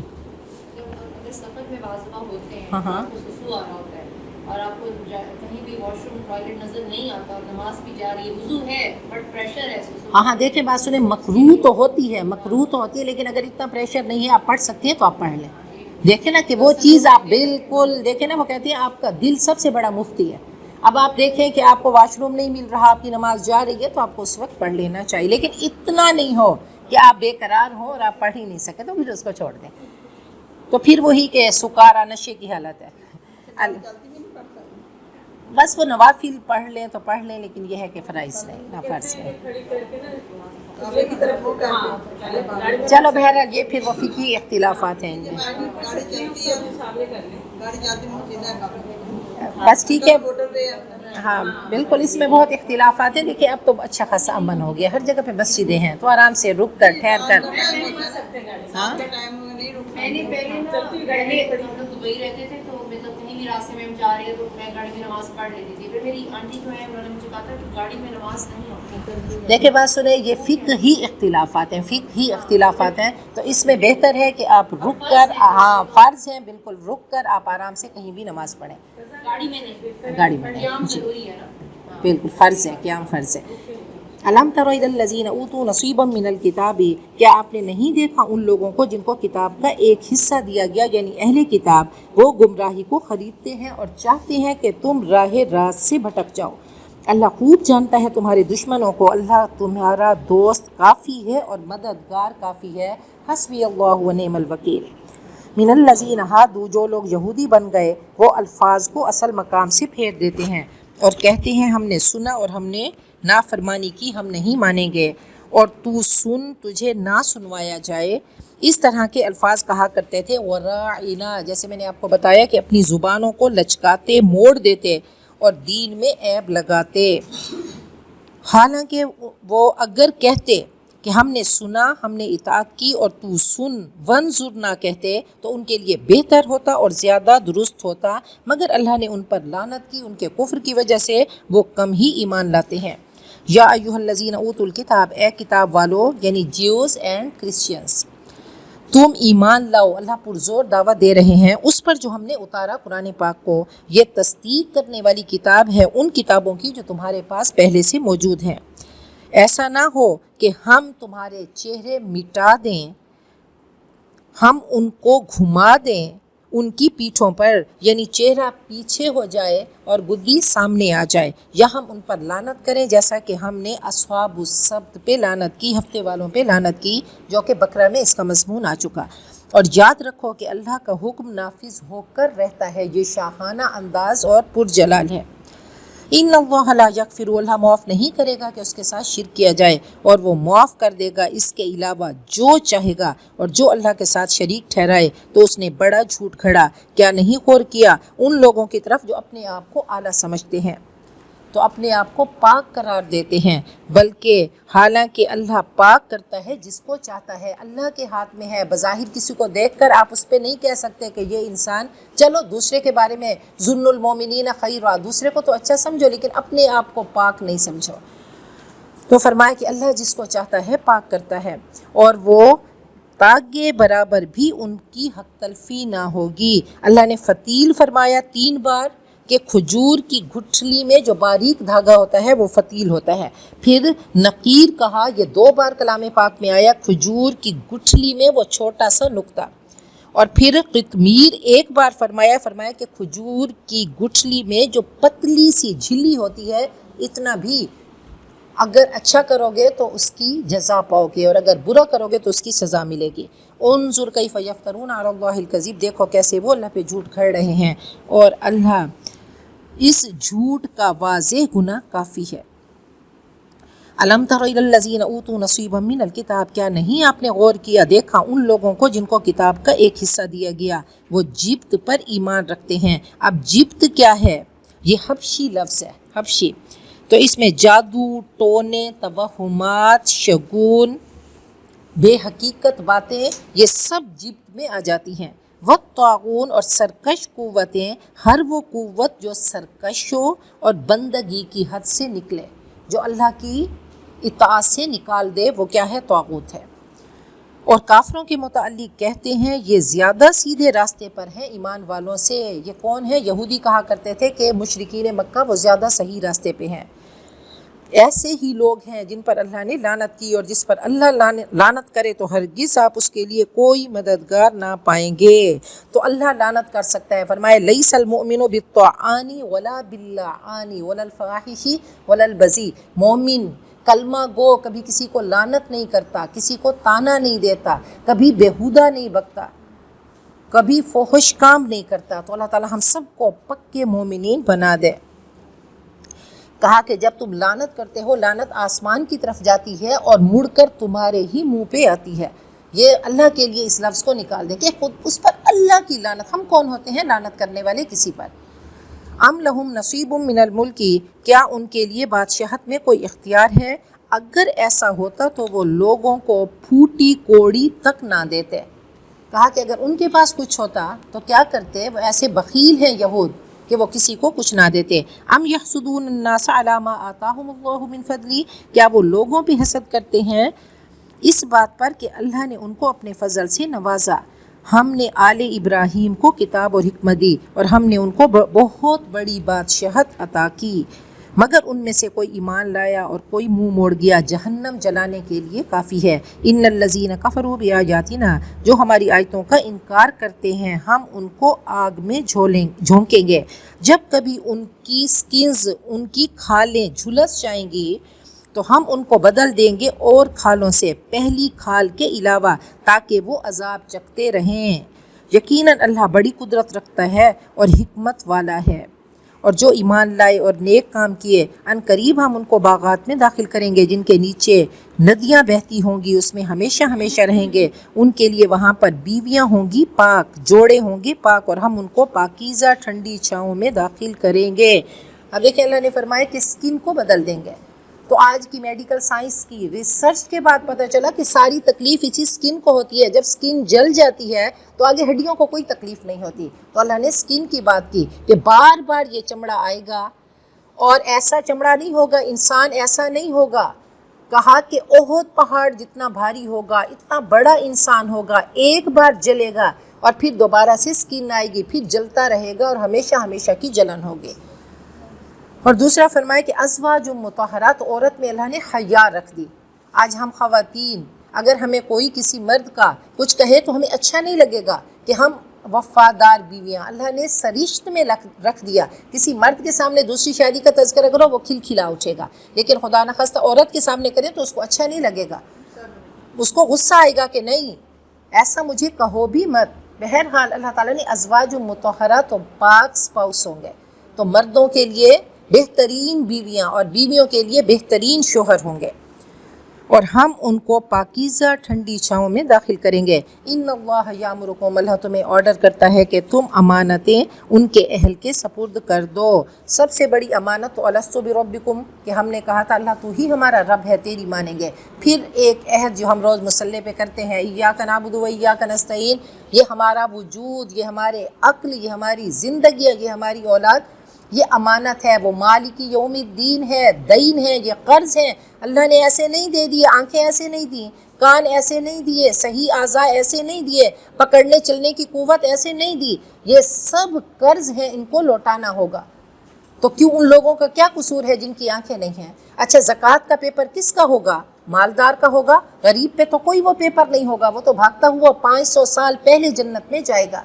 اگر سفر میں بعض ہوتے ہیں ہاں وضو آ رہا ہوتا ہے اور آپ کو کہیں بھی واش روم ٹوائلٹ نظر نہیں آتا اور نماز بھی جا رہی ہے، وضو ہے بٹ پریشر ہے، ہاں دیکھیں بات سنیں، مکروہ تو ہوتی ہے لیکن اگر اتنا پریشر نہیں ہے آپ پڑھ سکتی ہیں تو آپ پڑھ لیں۔ دیکھیں نا کہ وہ چیز آپ بالکل دیکھیں نا، وہ کہتی ہیں آپ کا دل سب سے بڑا مفتی ہے۔ اب آپ دیکھیں کہ آپ کو واش روم نہیں مل رہا، آپ کی نماز جا رہی ہے تو آپ کو اس وقت پڑھ لینا چاہیے، لیکن اتنا نہیں ہو کہ آپ بے قرار ہوں اور آپ پڑھ ہی نہیں سکے تو پھر اس کو چھوڑ دیں، تو پھر وہی کہ سکارا نشے کی حالت ہے۔ بس وہ نوافل پڑھ لیں تو پڑھ لیں، لیکن یہ ہے کہ فرائض نہیں، نہ فرض نہیں۔ چلو بہرحال یہ پھر وہ فقہی اختلافات ہیں ان میں، بس ٹھیک ہے۔ ہاں بالکل اس میں بہت اختلافات ہیں، دیکھیں اب تو اچھا خاصا امن ہو گیا، ہر جگہ پہ مسجدیں ہیں تو آرام سے رک کر ٹھہر کر۔ ہاں پہلے ہم لوگ دبئی رہتے تھے تو مطلب کہیں بھی راستے میں ہم جا رہے ہیں تو میں گاڑی میں نماز پڑھ لیتی تھی، پھر میری آنٹی جو ہے انہوں نے مجھے کہا تھا کہ گاڑی میں نماز نہیں ہوتی۔ دیکھیں بات سنیں، یہ فقہی اختلافات ہیں تو اس میں بہتر ہے کہ آپ رک کر، ہاں فرض ہیں بالکل، رک کر آپ آرام سے کہیں بھی نماز پڑھیں، گاڑی میں نہیں، گاڑی میں قیام نہیں، جی ضروری ہے نا، بالکل فرض ہے، قیام فرض ہے۔ الم تر الی الذین اوتوا نصیبا من الکتاب، کیا آپ نے نہیں دیکھا ان لوگوں کو جن کو کتاب کا ایک حصہ دیا گیا، یعنی اہل کتاب، وہ گمراہی کو خریدتے ہیں اور چاہتے ہیں کہ تم راہ راست سے بھٹک جاؤ۔ اللہ خوب جانتا ہے تمہارے دشمنوں کو، اللہ تمہارا دوست کافی ہے اور مددگار کافی ہے، حسبی اللہ و نعم الوکیل۔ من الذین ہادوا، جو لوگ یہودی بن گئے وہ الفاظ کو اصل مقام سے پھیر دیتے ہیں اور کہتے ہیں ہم نے سنا اور ہم نے نافرمانی کی، ہم نہیں مانیں گے، اور تو سن تجھے نہ سنوایا جائے۔ اس طرح کے الفاظ کہا کرتے تھے وراعنا، جیسے میں نے آپ کو بتایا کہ اپنی زبانوں کو لچکاتے، موڑ دیتے اور دین میں عیب لگاتے، حالانکہ وہ اگر کہتے کہ ہم نے سنا، ہم نے اطاعت کی اور تو سن ونظر نہ کہتے تو ان کے لیے بہتر ہوتا اور زیادہ درست ہوتا، مگر اللہ نے ان پر لعنت کی، ان کے کفر کی وجہ سے وہ کم ہی ایمان لاتے ہیں۔ یا ایھا الذین اوتوا الکتاب، اے کتاب والو یعنی جیوز اینڈ کرسچنز، تم ایمان لاؤ۔ اللہ پرزور دعویٰ دے رہے ہیں اس پر جو ہم نے اتارا قرآن پاک کو، یہ تصدیق کرنے والی کتاب ہے ان کتابوں کی جو تمہارے پاس پہلے سے موجود ہیں۔ ایسا نہ ہو کہ ہم تمہارے چہرے مٹا دیں، ہم ان کو گھما دیں ان کی پیٹھوں پر، یعنی چہرہ پیچھے ہو جائے اور گدی سامنے آ جائے، یا ہم ان پر لعنت کریں جیسا کہ ہم نے اصحاب السبت پہ لعنت کی، ہفتے والوں پہ لعنت کی، جو کہ بقرہ میں اس کا مضمون آ چکا۔ اور یاد رکھو کہ اللہ کا حکم نافذ ہو کر رہتا ہے، یہ شاہانہ انداز اور پرجلال ہے۔ ان اللہ لا یغفر، اللہ معاف نہیں کرے گا کہ اس کے ساتھ شرک کیا جائے، اور وہ معاف کر دے گا اس کے علاوہ جو چاہے گا، اور جو اللہ کے ساتھ شریک ٹھہرائے تو اس نے بڑا جھوٹ کھڑا۔ کیا نہیں غور کیا ان لوگوں کی طرف جو اپنے آپ کو اعلیٰ سمجھتے ہیں، تو اپنے آپ کو پاک قرار دیتے ہیں، بلکہ حالانکہ اللہ پاک کرتا ہے جس کو چاہتا ہے، اللہ کے ہاتھ میں ہے۔ بظاہر کسی کو دیکھ کر آپ اس پہ نہیں کہہ سکتے کہ یہ انسان، چلو دوسرے کے بارے میں ظن المومنین خیرا، دوسرے کو تو اچھا سمجھو لیکن اپنے آپ کو پاک نہیں سمجھو۔ تو فرمایا کہ اللہ جس کو چاہتا ہے پاک کرتا ہے، اور وہ تاگے برابر بھی ان کی حق تلفی نہ ہوگی۔ اللہ نے فتیل فرمایا 3 بار کہ کھجور کی گٹھلی میں جو باریک دھاگا ہوتا ہے وہ فتیل ہوتا ہے، پھر نقیر کہا، یہ 2 بار کلام پاک میں آیا، کھجور کی گٹھلی میں وہ چھوٹا سا نقطہ، اور پھر قطمیر 1 بار فرمایا کہ کھجور کی گٹھلی میں جو پتلی سی جھلی ہوتی ہے، اتنا بھی اگر اچھا کرو گے تو اس کی جزا پاؤ گے، اور اگر برا کرو گے تو اس کی سزا ملے گی۔ انظر کیف یفترون علی اللہ الکذب، دیکھو کیسے وہ اللہ پہ جھوٹ کھڑ رہے ہیں، اور اللہ اس جھوٹ کا واضح گناہ کافی ہے۔ الم تر الی الذین اوتوا نصیبا من الکتاب، کیا نہیں آپ نے غور کیا، دیکھا ان لوگوں کو جن کو کتاب کا ایک حصہ دیا گیا، وہ جبت پر ایمان رکھتے ہیں۔ اب جبت کیا ہے؟ یہ حبشی لفظ ہے، حبشی، تو اس میں جادو، ٹونے، توہمات، شگون، بے حقیقت باتیں، یہ سب جبت میں آ جاتی ہیں۔ والطاغون، اور سرکش قوتیں، ہر وہ قوت جو سرکش ہو اور بندگی کی حد سے نکلے، جو اللہ کی اطاعت سے نکال دے، وہ کیا ہے؟ طاغوت ہے۔ اور کافروں کے متعلق کہتے ہیں یہ زیادہ سیدھے راستے پر ہیں ایمان والوں سے۔ یہ کون ہے؟ یہودی کہا کرتے تھے کہ مشرکین مکہ وہ زیادہ صحیح راستے پہ ہیں۔ ایسے ہی لوگ ہیں جن پر اللہ نے لعنت کی، اور جس پر اللہ لعنت کرے تو ہرگز آپ اس کے لیے کوئی مددگار نہ پائیں گے۔ تو اللہ لعنت کر سکتا ہے، فرمائے لیس المؤمن بالطعان ولا باللعان ولا الفاحش ولا البذی، مومن کلمہ گو کبھی کسی کو لعنت نہیں کرتا، کسی کو تانا نہیں دیتا، کبھی بیہودہ نہیں بکتا، کبھی فحش کام نہیں کرتا۔ تو اللہ تعالی ہم سب کو پکے مومنین بنا دے۔ کہا کہ جب تم لعنت کرتے ہو، لعنت آسمان کی طرف جاتی ہے اور مڑ کر تمہارے ہی منہ پہ آتی ہے۔ یہ اللہ کے لیے اس لفظ کو نکال دیں کہ خود اس پر اللہ کی لعنت۔ ہم کون ہوتے ہیں لعنت کرنے والے کسی پر؟ ام لہم نصیب من الملک، کیا ان کے لیے بادشاہت میں کوئی اختیار ہے؟ اگر ایسا ہوتا تو وہ لوگوں کو پھوٹی کوڑی تک نہ دیتے۔ کہا کہ اگر ان کے پاس کچھ ہوتا تو کیا کرتے؟ وہ ایسے بخیل ہیں یہود کہ وہ کسی کو کچھ نہ دیتے۔ ام یحسدون الناس علی ما آتاہم اللہ من فضلی، کیا وہ لوگوں پہ حسد کرتے ہیں اس بات پر کہ اللہ نے ان کو اپنے فضل سے نوازا۔ ہم نے آل ابراہیم کو کتاب اور حکمت دی، اور ہم نے ان کو بہت بڑی بادشاہت عطا کی، مگر ان میں سے کوئی ایمان لایا اور کوئی منہ موڑ گیا، جہنم جلانے کے لیے کافی ہے۔ ان الذین کفروا بآیاتنا، جو ہماری آیتوں کا انکار کرتے ہیں ہم ان کو آگ میں جھونکیں گے۔ جب کبھی ان کی سکنز، ان کی کھالیں جھلس جائیں گی تو ہم ان کو بدل دیں گے اور کھالوں سے، پہلی کھال کے علاوہ، تاکہ وہ عذاب چکھتے رہیں۔ یقیناً اللہ بڑی قدرت رکھتا ہے اور حکمت والا ہے۔ اور جو ایمان لائے اور نیک کام کیے، ان قریب ہم ان کو باغات میں داخل کریں گے جن کے نیچے ندیاں بہتی ہوں گی، اس میں ہمیشہ ہمیشہ رہیں گے۔ ان کے لیے وہاں پر بیویاں ہوں گی پاک، جوڑے ہوں گے پاک، اور ہم ان کو پاکیزہ ٹھنڈی چھاؤں میں داخل کریں گے۔ اب دیکھیں اللہ نے فرمایا کہ سکن کو بدل دیں گے، تو آج کی میڈیکل سائنس کی ریسرچ کے بعد پتہ چلا کہ ساری تکلیف اسی سکن کو ہوتی ہے. جب سکن جل جاتی ہے تو آگے ہڈیوں کو کوئی تکلیف نہیں ہوتی. تو اللہ نے سکن کی بات کی کہ بار بار یہ چمڑا آئے گا اور ایسا چمڑا نہیں ہوگا, انسان ایسا نہیں ہوگا. کہا کہ احد پہاڑ جتنا بھاری ہوگا, اتنا بڑا انسان ہوگا, ایک بار جلے گا اور پھر دوبارہ سے سکن آئے گی, پھر جلتا رہے گا اور ہمیشہ ہمیشہ کی جلن ہوگی. اور دوسرا فرمایا کہ ازواج مطہرات, عورت میں اللہ نے حیا رکھ دی. آج ہم خواتین اگر ہمیں کوئی کسی مرد کا کچھ کہے تو ہمیں اچھا نہیں لگے گا کہ ہم وفادار بیویاں, اللہ نے سرشت میں رکھ دیا. کسی مرد کے سامنے دوسری شادی کا تذکرہ کرو وہ کھلکھلا اٹھے گا, لیکن خدا نخواستہ عورت کے سامنے کریں تو اس کو اچھا نہیں لگے گا, اس کو غصہ آئے گا کہ نہیں ایسا مجھے کہو بھی مت. بہرحال اللہ تعالیٰ نے ازواج مطہرات تو پاک اسپاؤس ہوں گے, تو مردوں کے لیے بہترین بیویاں اور بیویوں کے لیے بہترین شوہر ہوں گے, اور ہم ان کو پاکیزہ ٹھنڈی چھاؤں میں داخل کریں گے. ان اللہ یامرکم, اللہ تمہیں آرڈر کرتا ہے کہ تم امانتیں ان کے اہل کے سپرد کر دو. سب سے بڑی امانت تو الستو بربکم, کہ ہم نے کہا تھا اللہ تو ہی ہمارا رب ہے, تیری مانیں گے. پھر ایک عہد جو ہم روز مصلی پہ کرتے ہیں, ایاک نعبد و ایاک نستعین, یہ ہمارا وجود, یہ ہمارے عقل, یہ ہماری زندگی, یہ ہماری اولاد, یہ امانت ہے. وہ مالک یوم الدین ہے, دین ہے, یہ قرض ہے. اللہ نے ایسے نہیں دے دیے, آنکھیں ایسے نہیں دیں, کان ایسے نہیں دیے, صحیح اعضاء ایسے نہیں دیے, پکڑنے چلنے کی قوت ایسے نہیں دی. یہ سب قرض ہیں, ان کو لوٹانا ہوگا. تو کیوں ان لوگوں کا کیا قصور ہے جن کی آنکھیں نہیں ہیں؟ اچھا زکوٰۃ کا پیپر کس کا ہوگا؟ مالدار کا ہوگا. غریب پہ تو کوئی وہ پیپر نہیں ہوگا, وہ تو بھاگتا ہوا 500 سال پہلے جنت میں جائے گا.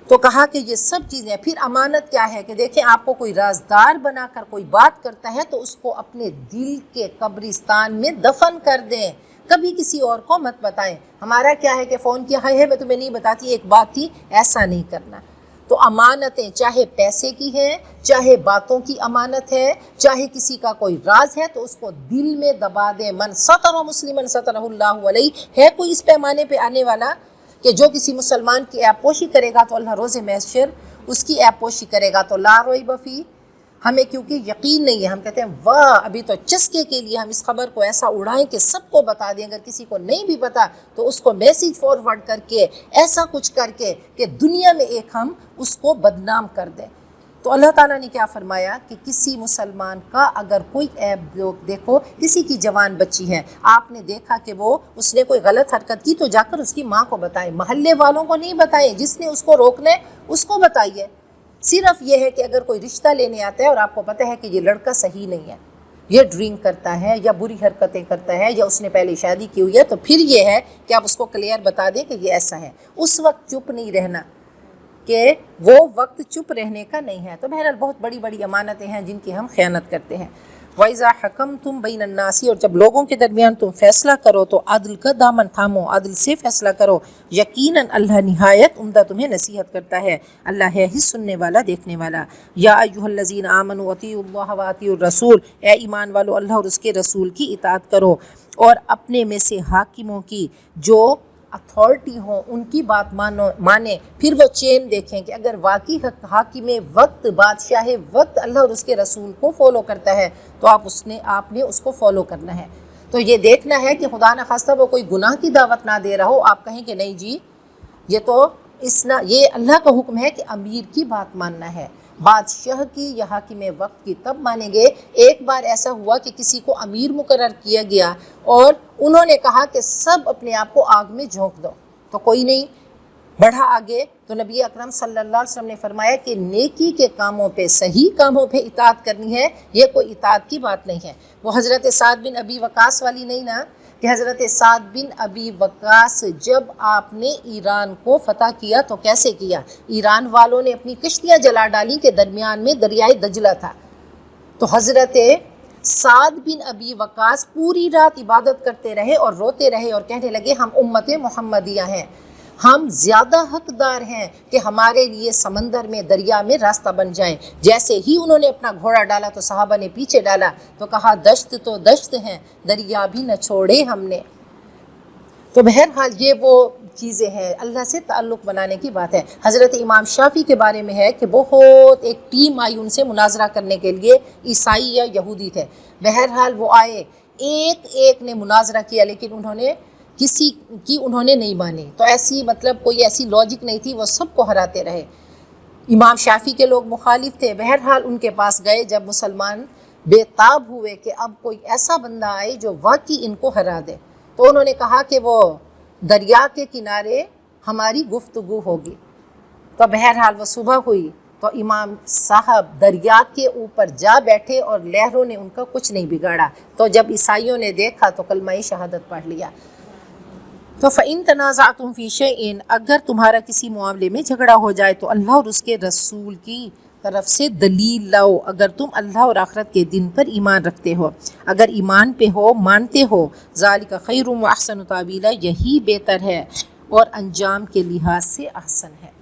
تو کہا کہ یہ سب چیزیں. پھر امانت کیا ہے کہ دیکھیں آپ کو کوئی رازدار بنا کر کوئی بات کرتا ہے تو اس کو اپنے دل کے قبرستان میں دفن کر دیں, کبھی کسی اور کو مت بتائیں. ہمارا کیا ہے کہ فون کیا ہے میں تمہیں نہیں بتاتی, ایک بات تھی, ایسا نہیں کرنا. تو امانتیں چاہے پیسے کی ہیں, چاہے باتوں کی امانت ہے, چاہے کسی کا کوئی راز ہے تو اس کو دل میں دبا دیں. من ستر مسلمن سترہ اللہ علیہ. ہے کوئی اس پیمانے پہ آنے والا کہ جو کسی مسلمان کی عیب پوشی کرے گا تو اللہ روز محشر اس کی عیب پوشی کرے گا؟ تو لا ریب فیہ. ہمیں کیونکہ یقین نہیں ہے, ہم کہتے ہیں واہ ابھی تو چسکے کے لیے ہم اس خبر کو ایسا اڑائیں کہ سب کو بتا دیں. اگر کسی کو نہیں بھی پتا تو اس کو میسیج فارورڈ کر کے ایسا کچھ کر کے کہ دنیا میں ایک ہم اس کو بدنام کر دیں. تو اللہ تعالیٰ نے کیا فرمایا کہ کسی مسلمان کا اگر کوئی عیب دیکھو, کسی کی جوان بچی ہے, آپ نے دیکھا کہ اس نے کوئی غلط حرکت کی تو جا کر اس کی ماں کو بتائیں, محلے والوں کو نہیں بتائیں, جس نے اس کو روکنا ہے اس کو بتائیے. صرف یہ ہے کہ اگر کوئی رشتہ لینے آتا ہے اور آپ کو پتہ ہے کہ یہ لڑکا صحیح نہیں ہے, یہ ڈرنک کرتا ہے یا بری حرکتیں کرتا ہے یا اس نے پہلے شادی کی ہوئی ہے, تو پھر یہ ہے کہ آپ اس کو کلیئر بتا دیں کہ یہ ایسا ہے. اس وقت چپ نہیں رہنا, کہ وہ وقت چپ رہنے کا نہیں ہے. تو بہرحال بہت بڑی بڑی امانتیں ہیں جن کی ہم خیانت کرتے ہیں. وَإِذَا حَكَمْتُمْ بَيْنَ النَّاسِ, اور جب لوگوں کے درمیان تم فیصلہ کرو تو عدل کا دامن تھامو, عدل سے فیصلہ کرو. یقیناً اللہ نہایت عمدہ تمہیں نصیحت کرتا ہے, اللہ ہے ہی سننے والا دیکھنے والا. یا ایھا الذین آمنوا اطیعوا اللہ واطیعوا الرسول, اے ایمان والو اللہ اور اس کے رسول کی اطاعت کرو, اور اپنے میں سے حاکموں کی جو اتھارٹی ہوں ان کی بات مانیں. پھر وہ چین دیکھیں کہ اگر واقعی حاکم وقت, بادشاہ وقت اللہ اور اس کے رسول کو فالو کرتا ہے تو آپ نے اس کو فالو کرنا ہے. تو یہ دیکھنا ہے کہ خدا نخواستہ وہ کوئی گناہ کی دعوت نہ دے رہا ہو, آپ کہیں کہ نہیں جی یہ اللہ کا حکم ہے کہ امیر کی بات ماننا ہے, بادشاہ کی یا حاکم وقت کی تب مانیں گے. ایک بار ایسا ہوا کہ کسی کو امیر مقرر کیا گیا اور انہوں نے کہا کہ سب اپنے آپ کو آگ میں جھونک دو, تو کوئی نہیں بڑھا آگے. تو نبی اکرم صلی اللہ علیہ وسلم نے فرمایا کہ نیکی کے کاموں پہ, صحیح کاموں پہ اطاعت کرنی ہے, یہ کوئی اطاعت کی بات نہیں ہے. وہ حضرت سعد بن ابی وقاص والی نہیں نا, کہ حضرت سعد بن ابی وقاص جب آپ نے ایران کو فتح کیا تو کیسے کیا؟ ایران والوں نے اپنی کشتیاں جلا ڈالی کہ درمیان میں دریائے دجلہ تھا. تو حضرت سعد بن ابی وقاص پوری رات عبادت کرتے رہے اور روتے رہے اور کہنے لگے ہم امت محمدیہ ہیں, ہم زیادہ حقدار ہیں کہ ہمارے لیے سمندر میں, دریا میں راستہ بن جائیں. جیسے ہی انہوں نے اپنا گھوڑا ڈالا تو صحابہ نے پیچھے ڈالا تو کہا دشت تو دشت ہیں, دریا بھی نہ چھوڑے ہم نے. تو بہرحال یہ وہ چیزیں ہیں، اللہ سے تعلق بنانے کی بات ہے۔ حضرت امام شافعی کے بارے میں ہے کہ بہت ایک ٹیم آئی ان سے مناظرہ کرنے کے لیے، عیسائی یا یہودی تھے، بہرحال وہ آئے، ایک ایک نے مناظرہ کیا لیکن انہوں نے کسی کی انہوں نے نہیں مانی، تو ایسی مطلب کوئی ایسی لاجک نہیں تھی، وہ سب کو ہراتے رہے۔ امام شافعی کے لوگ مخالف تھے، بہرحال ان کے پاس گئے، جب مسلمان بے تاب ہوئے کہ اب کوئی ایسا بندہ آئے جو واقعی ان کو ہرا دے، تو انہوں نے کہا کہ وہ دریا کے کنارے ہماری گفتگو ہوگی۔ تو بہرحال وہ صبح ہوئی تو امام صاحب دریا کے اوپر جا بیٹھے اور لہروں نے ان کا کچھ نہیں بگاڑا، تو جب عیسائیوں نے دیکھا تو کلمہ شہادت پڑھ لیا۔ تو فَإِن تَنَازَعْتُمْ فِي شَيْءٍ، اگر تمہارا کسی معاملے میں جھگڑا ہو جائے تو اللہ اور اس کے رسول کی طرف سے دلیل لاؤ، اگر تم اللہ اور آخرت کے دن پر ایمان رکھتے ہو، اگر ایمان پہ ہو، مانتے ہو، ذَلِكَ خَيْرٌ وَأَحْسَنُ تَأْوِيلًا، یہی بہتر ہے اور انجام کے لحاظ سے احسن ہے۔